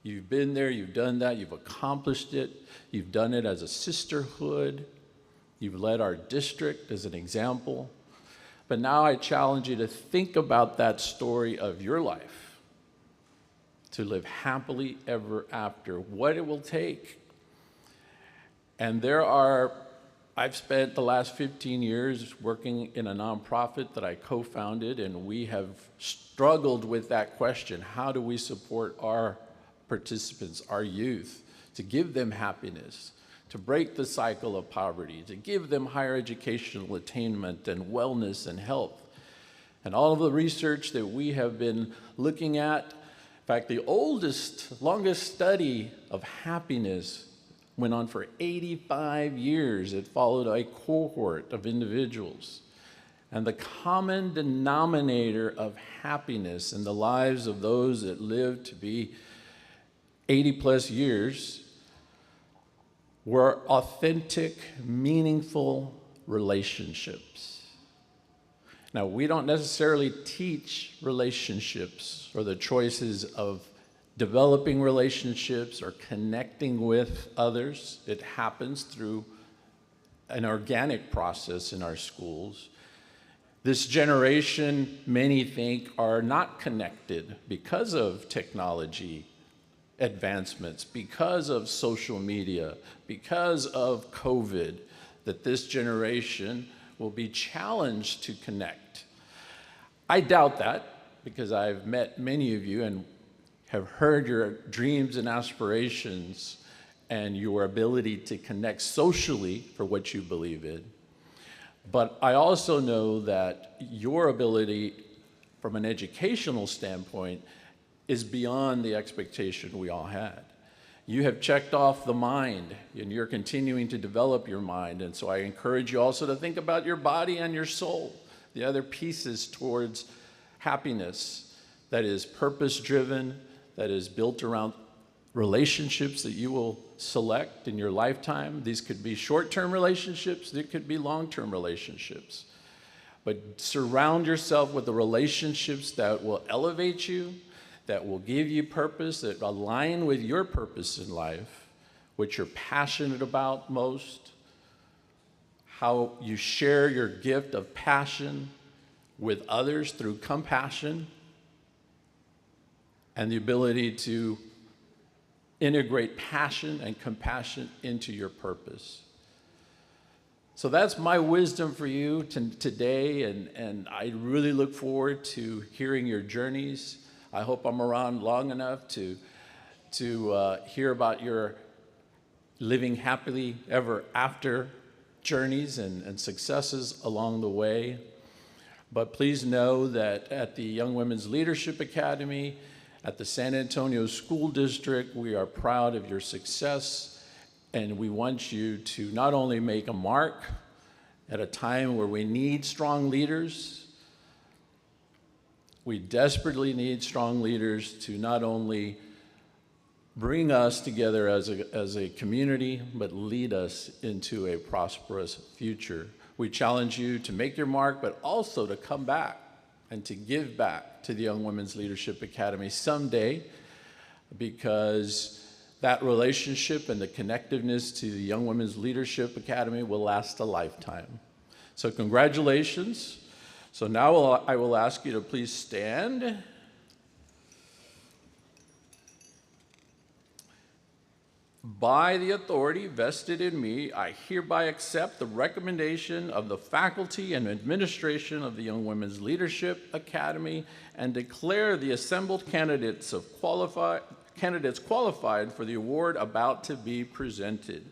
H: You've been there, you've done that, you've accomplished it. You've done it as a sisterhood. You've led our district as an example. But now I challenge you to think about that story of your life, to live happily ever after, what it will take. And I've spent the last 15 years working in a nonprofit that I co-founded, and we have struggled with that question. How do we support our participants, our youth, to give them happiness, to break the cycle of poverty, to give them higher educational attainment and wellness and health? And all of the research that we have been looking at, in fact, the longest study of happiness went on for 85 years. It followed a cohort of individuals. And the common denominator of happiness in the lives of those that lived to be 80 plus years were authentic, meaningful relationships. Now, we don't necessarily teach relationships or the choices of developing relationships or connecting with others. It happens through an organic process in our schools. This generation, many think, are not connected because of technology advancements, because of social media, because of COVID, that this generation will be challenged to connect. I doubt that, because I've met many of you and have heard your dreams and aspirations and your ability to connect socially for what you believe in. But I also know that your ability from an educational standpoint is beyond the expectation we all had. You have checked off the mind, and you're continuing to develop your mind. And so I encourage you also to think about your body and your soul, the other pieces towards happiness that is purpose-driven, that is built around relationships that you will select in your lifetime. These could be short-term relationships, they could be long-term relationships. But surround yourself with the relationships that will elevate you, that will give you purpose, that align with your purpose in life, what you're passionate about most, how you share your gift of passion with others through compassion, and the ability to integrate passion and compassion into your purpose. So that's my wisdom for you today, and I really look forward to hearing your journeys. I hope I'm around long enough to hear about your living happily ever after journeys and successes along the way. But please know that at the Young Women's Leadership Academy, at the San Antonio School District, we are proud of your success, and we want you to not only make a mark at a time where we need strong leaders, we desperately need strong leaders to not only bring us together as a community, but lead us into a prosperous future. We challenge you to make your mark, but also to come back and to give back to the Young Women's Leadership Academy someday, because that relationship and the connectiveness to the Young Women's Leadership Academy will last a lifetime. So congratulations. So now I will ask you to please stand. By the authority vested in me, I hereby accept the recommendation of the faculty and administration of the Young Women's Leadership Academy and declare the assembled candidates qualified for the award about to be presented.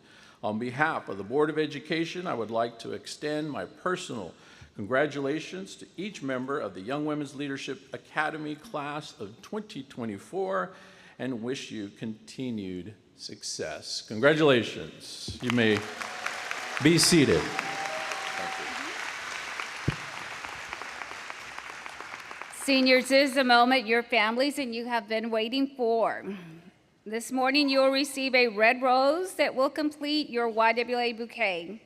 H: On behalf of the Board of Education, I would like to extend my personal congratulations to each member of the Young Women's Leadership Academy class of 2024 and wish you continued success. Congratulations. You may be seated.
C: Seniors, this is the moment your families and you have been waiting for. This morning, you will receive a red rose that will complete your YWA bouquet.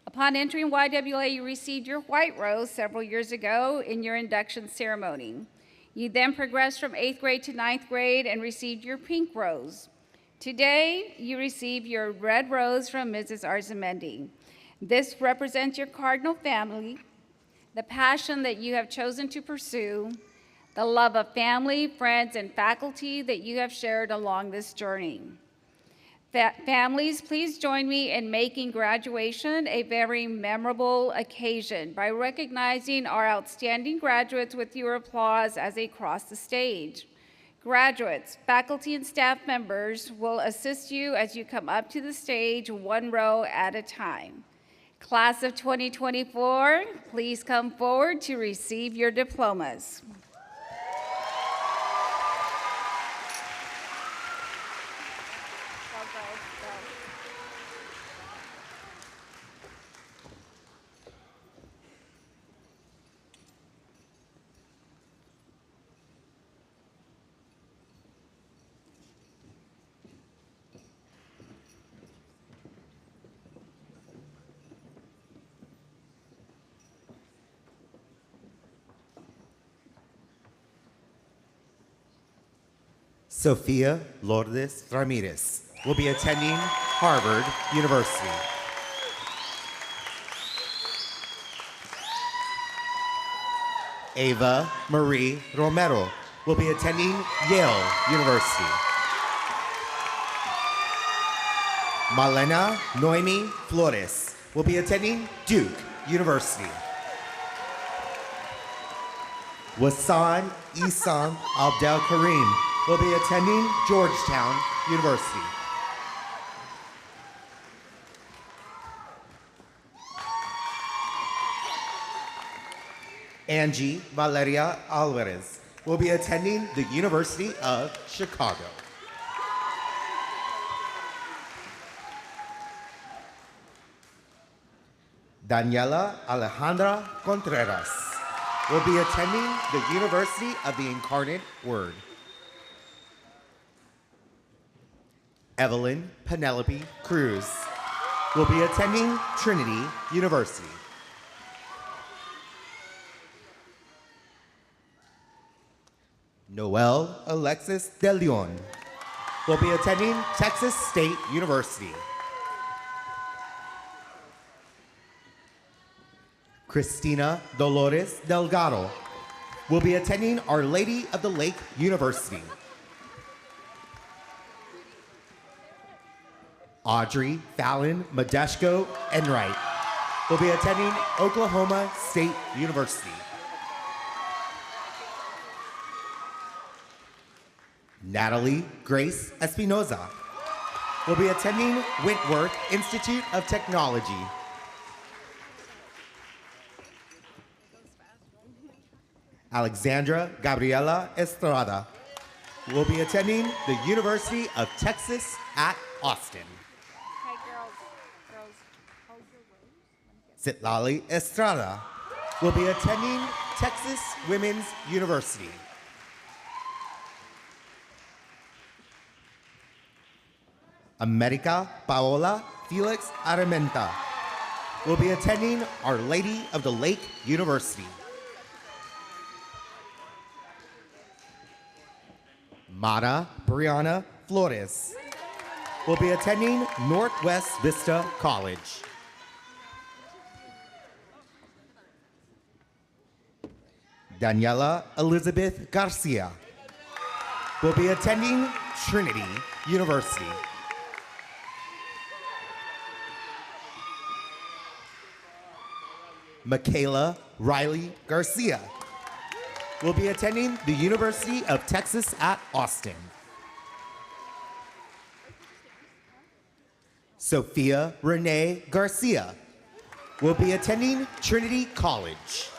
C: Upon entering YWA, you received your white rose several years ago in your induction ceremony. You then progressed from 8th grade to 9th grade and received your pink rose. Today, you receive your red rose from Mrs. Arzumendi. This represents your cardinal family, the passion that you have chosen to pursue, the love of family, friends, and faculty that you have shared along this journey. Families, please join me in making graduation a very memorable occasion by recognizing our outstanding graduates with your applause as they cross the stage. Graduates, faculty, and staff members will assist you as you come up to the stage one row at a time. Class of 2024, please come forward to receive your diplomas.
I: Sofia Lourdes Ramirez will be attending Harvard University. Ava Marie Romero will be attending Yale University. Malena Noemi Flores will be attending Duke University. Wasan Isam Abdel Karim will be attending Georgetown University. Angie Valeria Alvarez will be attending the University of Chicago. Daniela Alejandra Contreras will be attending the University of the Incarnate Word. Evelyn Penelope Cruz will be attending Trinity University. Noel Alexis De Leon will be attending Texas State University. Cristina Dolores Delgado will be attending Our Lady of the Lake University. Audrey Fallon Modeshko Enright will be attending Oklahoma State University. Natalie Grace Espinoza will be attending Wentworth Institute of Technology. Alexandra Gabriela Estrada will be attending the University of Texas at Austin. Citlali Estrada will be attending Texas Women's University. America Paola Felix Armenta will be attending Our Lady of the Lake University. Mara Brianna Flores will be attending Northwest Vista College. Daniela Elizabeth Garcia will be attending Trinity University. Michaela Riley Garcia will be attending the University of Texas at Austin. Sophia Renee Garcia will be attending Trinity College.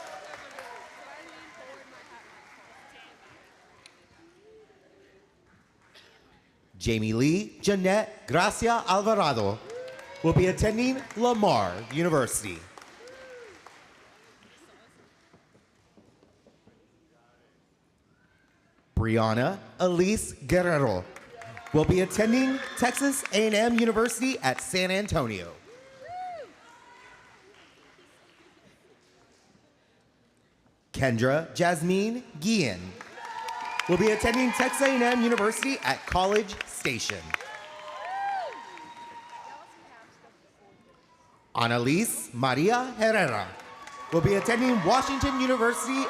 I: Jamie Lee Jeanette Gracia Alvarado will be attending Lamar University. Brianna Elise Guerrero will be attending Texas A&M University at San Antonio. Kendra Jasmine Guillen will be attending Texas A&M University at College Station. Annalise Maria Herrera will be attending Washington University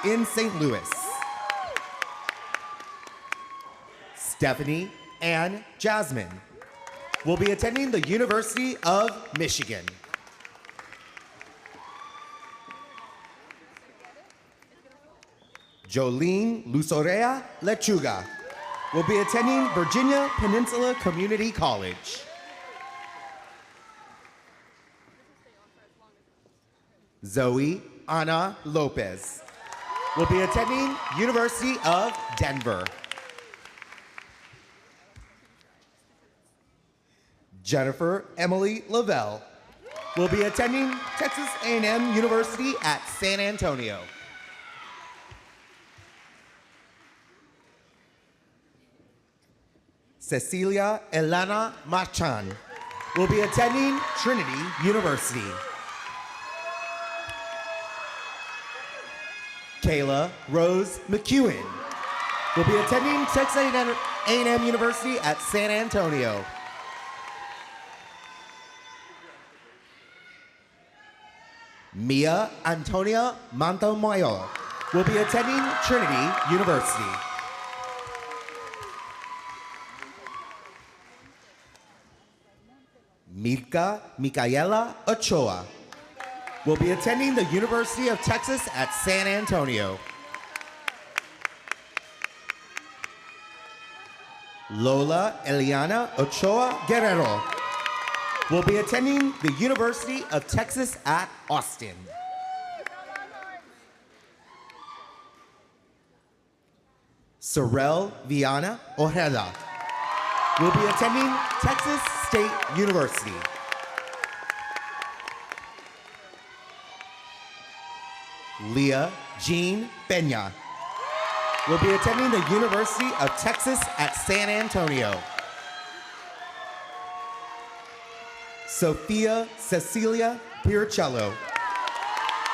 I: in St. Louis. Stephanie Ann Jasmine will be attending the University of Michigan. Jolene Luzorea Lechuga will be attending Virginia Peninsula Community College. Zoe Ana Lopez will be attending University of Denver. Jennifer Emily Lavelle will be attending Texas A&M University at San Antonio. Cecilia Elena Marchan will be attending Trinity University. Kayla Rose McEwen will be attending Texas A&M University at San Antonio. Mia Antonia Montemayor will be attending Trinity University. Mirka Micaela Ochoa will be attending the University of Texas at San Antonio. Lola Eliana Ochoa Guerrero will be attending the University of Texas at Austin. Sorel Viana Ojeda will be attending Texas State University. Leah Jean Peña will be attending the University of Texas at San Antonio. Sophia Cecilia Pircello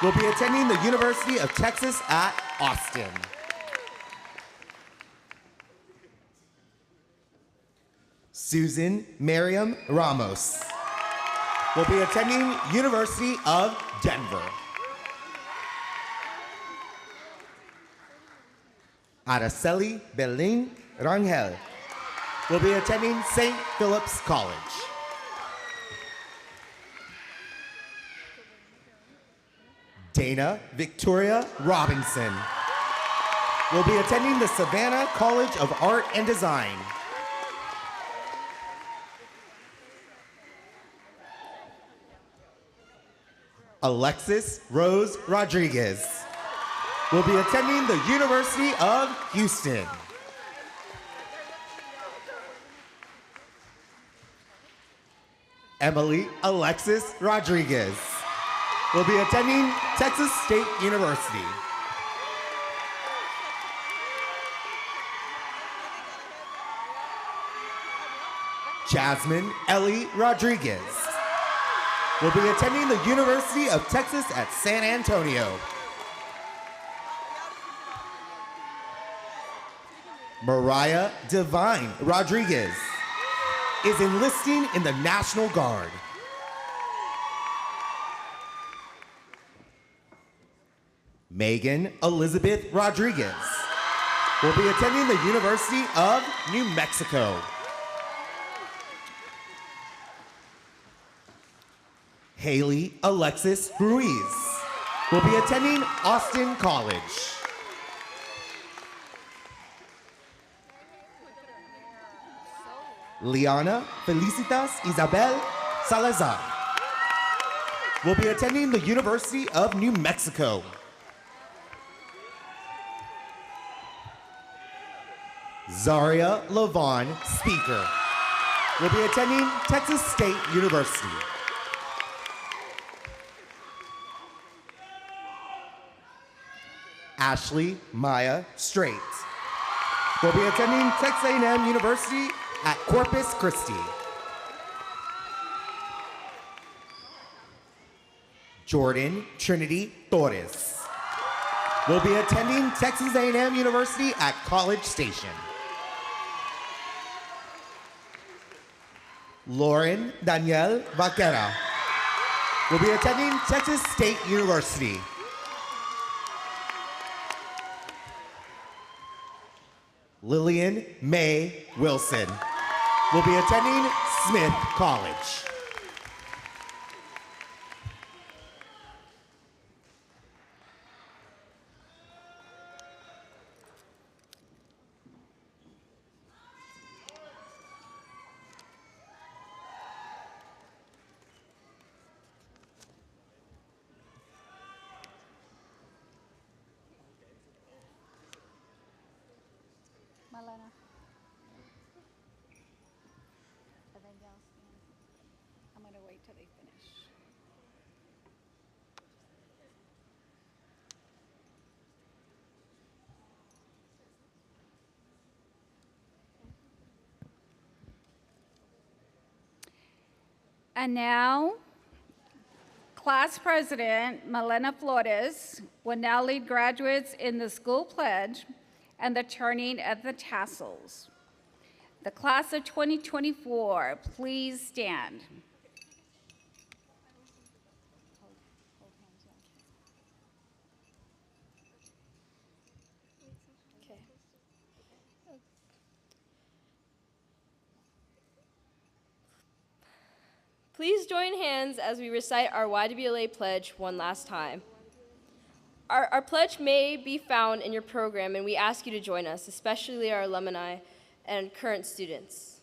I: will be attending the University of Texas at Austin. Susan Miriam Ramos will be attending University of Denver. Araceli Belin Rangel will be attending St. Philip's College. Dana Victoria Robinson will be attending the Savannah College of Art and Design. Alexis Rose Rodriguez will be attending the University of Houston. Emily Alexis Rodriguez will be attending Texas State University. Jasmine Ellie Rodriguez will be attending the University of Texas at San Antonio. Mariah Divine Rodriguez is enlisting in the National Guard. Megan Elizabeth Rodriguez will be attending the University of New Mexico. Haley Alexis Ruiz will be attending Austin College. Liana Felicitas Isabel Salazar will be attending the University of New Mexico. Zaria Lavon Speaker will be attending Texas State University. Ashley Maya Strait will be attending Texas A&M University at Corpus Christi. Jordan Trinity Torres will be attending Texas A&M University at College Station. Lauren Danielle Vaquera will be attending Texas State University. Lillian Mae Wilson will be attending Smith College.
C: Malena. And then y'all stand. I'm going to wait till they finish. And now, Class President Malena Flores will now lead graduates in the school pledge and the turning of the tassels. The class of 2024, please stand.
D: Okay. Please join hands as we recite our YWLA pledge one last time. Our pledge may be found in your program, and we ask you to join us, especially our alumni and current students.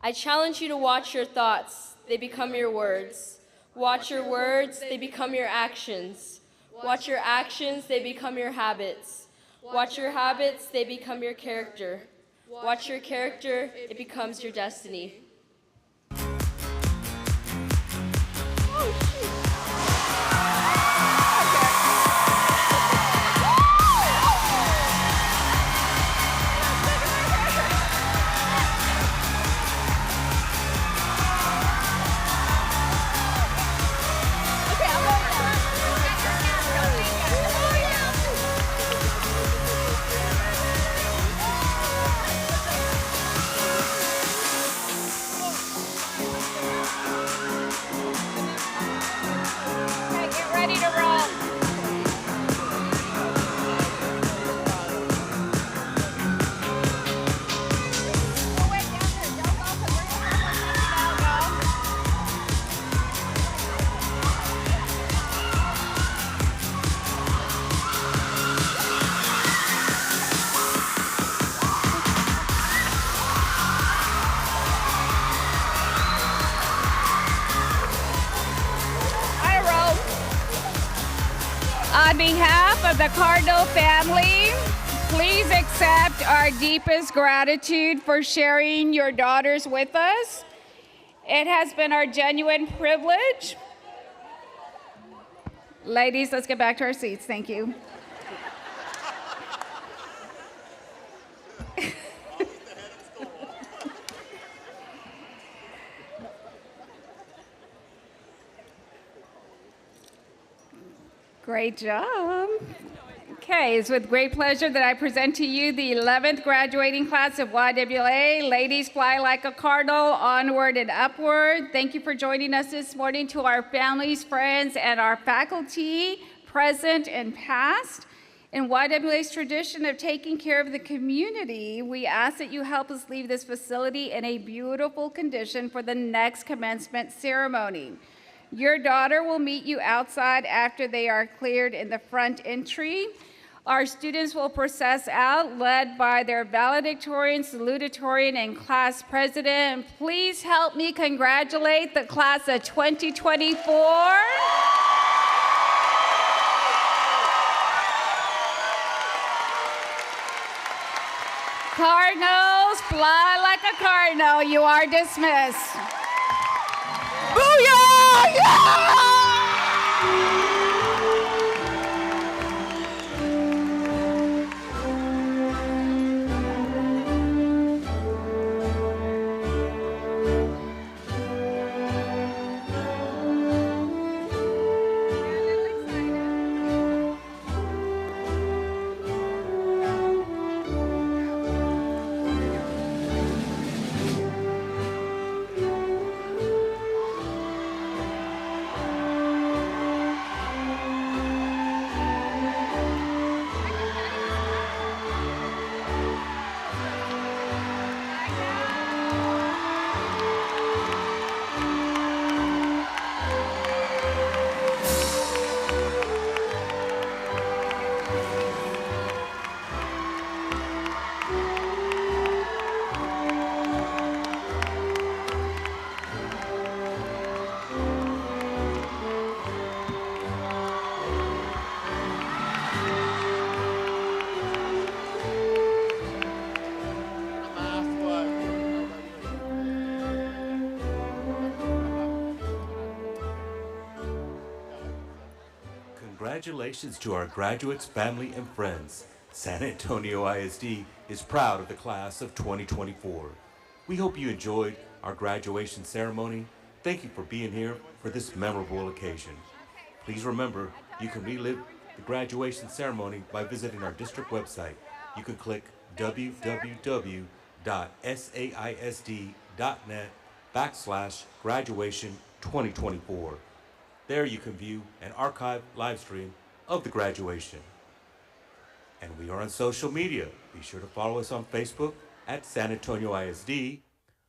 D: I challenge you to watch your thoughts, they become your words. Watch your words, they become your actions. Watch your actions, they become your habits. Watch your habits, they become your character. Watch your character, it becomes your destiny. Oh, shoot.
C: the Cardinal family, please accept our deepest gratitude for sharing your daughters with us. It has been our genuine privilege. Ladies, let's get back to our seats. Thank you. Great job. Okay, it's with great pleasure that I present to you the 11th graduating class of YWA. Ladies, fly like a cardinal, onward and upward. Thank you for joining us this morning. To our families, friends, and our faculty, present and past. In YWA's tradition of taking care of the community, we ask that you help us leave this facility in a beautiful condition for the next commencement ceremony. Your daughter will meet you outside after they are cleared in the front entry. Our students will process out, led by their valedictorian, salutatorian, and class president. Please help me congratulate the class of 2024. Cardinals, fly like a cardinal. You are dismissed. Booyah! Yeah!
A: Congratulations to our graduates, family, and friends. San Antonio ISD is proud of the class of 2024. We hope you enjoyed our graduation ceremony. Thank you for being here for this memorable occasion. Please remember, you can relive the graduation ceremony by visiting our district website. You can click www.saisd.net/graduation 2024. There you can view an archived live stream of the graduation. And we are on social media. Be sure to follow us on Facebook at San Antonio ISD,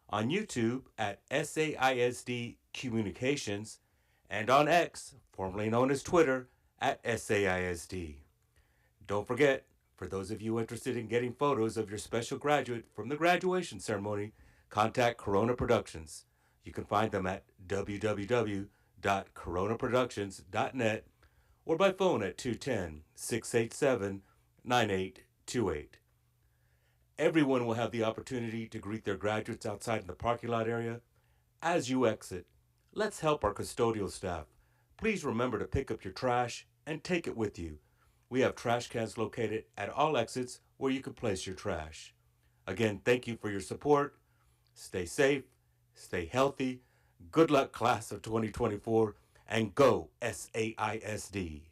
A: on YouTube at SAISD Communications, and on X, formerly known as Twitter, at SAISD. Don't forget, for those of you interested in getting photos of your special graduate from the graduation ceremony, contact Corona Productions. You can find them at www.coronaproductions.net or by phone at 210-687-9828. Everyone will have the opportunity to greet their graduates outside in the parking lot area. As you exit, let's help our custodial staff. Please remember to pick up your trash and take it with you. We have trash cans located at all exits where you can place your trash. Again, thank you for your support. Stay safe, stay healthy. Good luck, class of 2024, and go SAISD.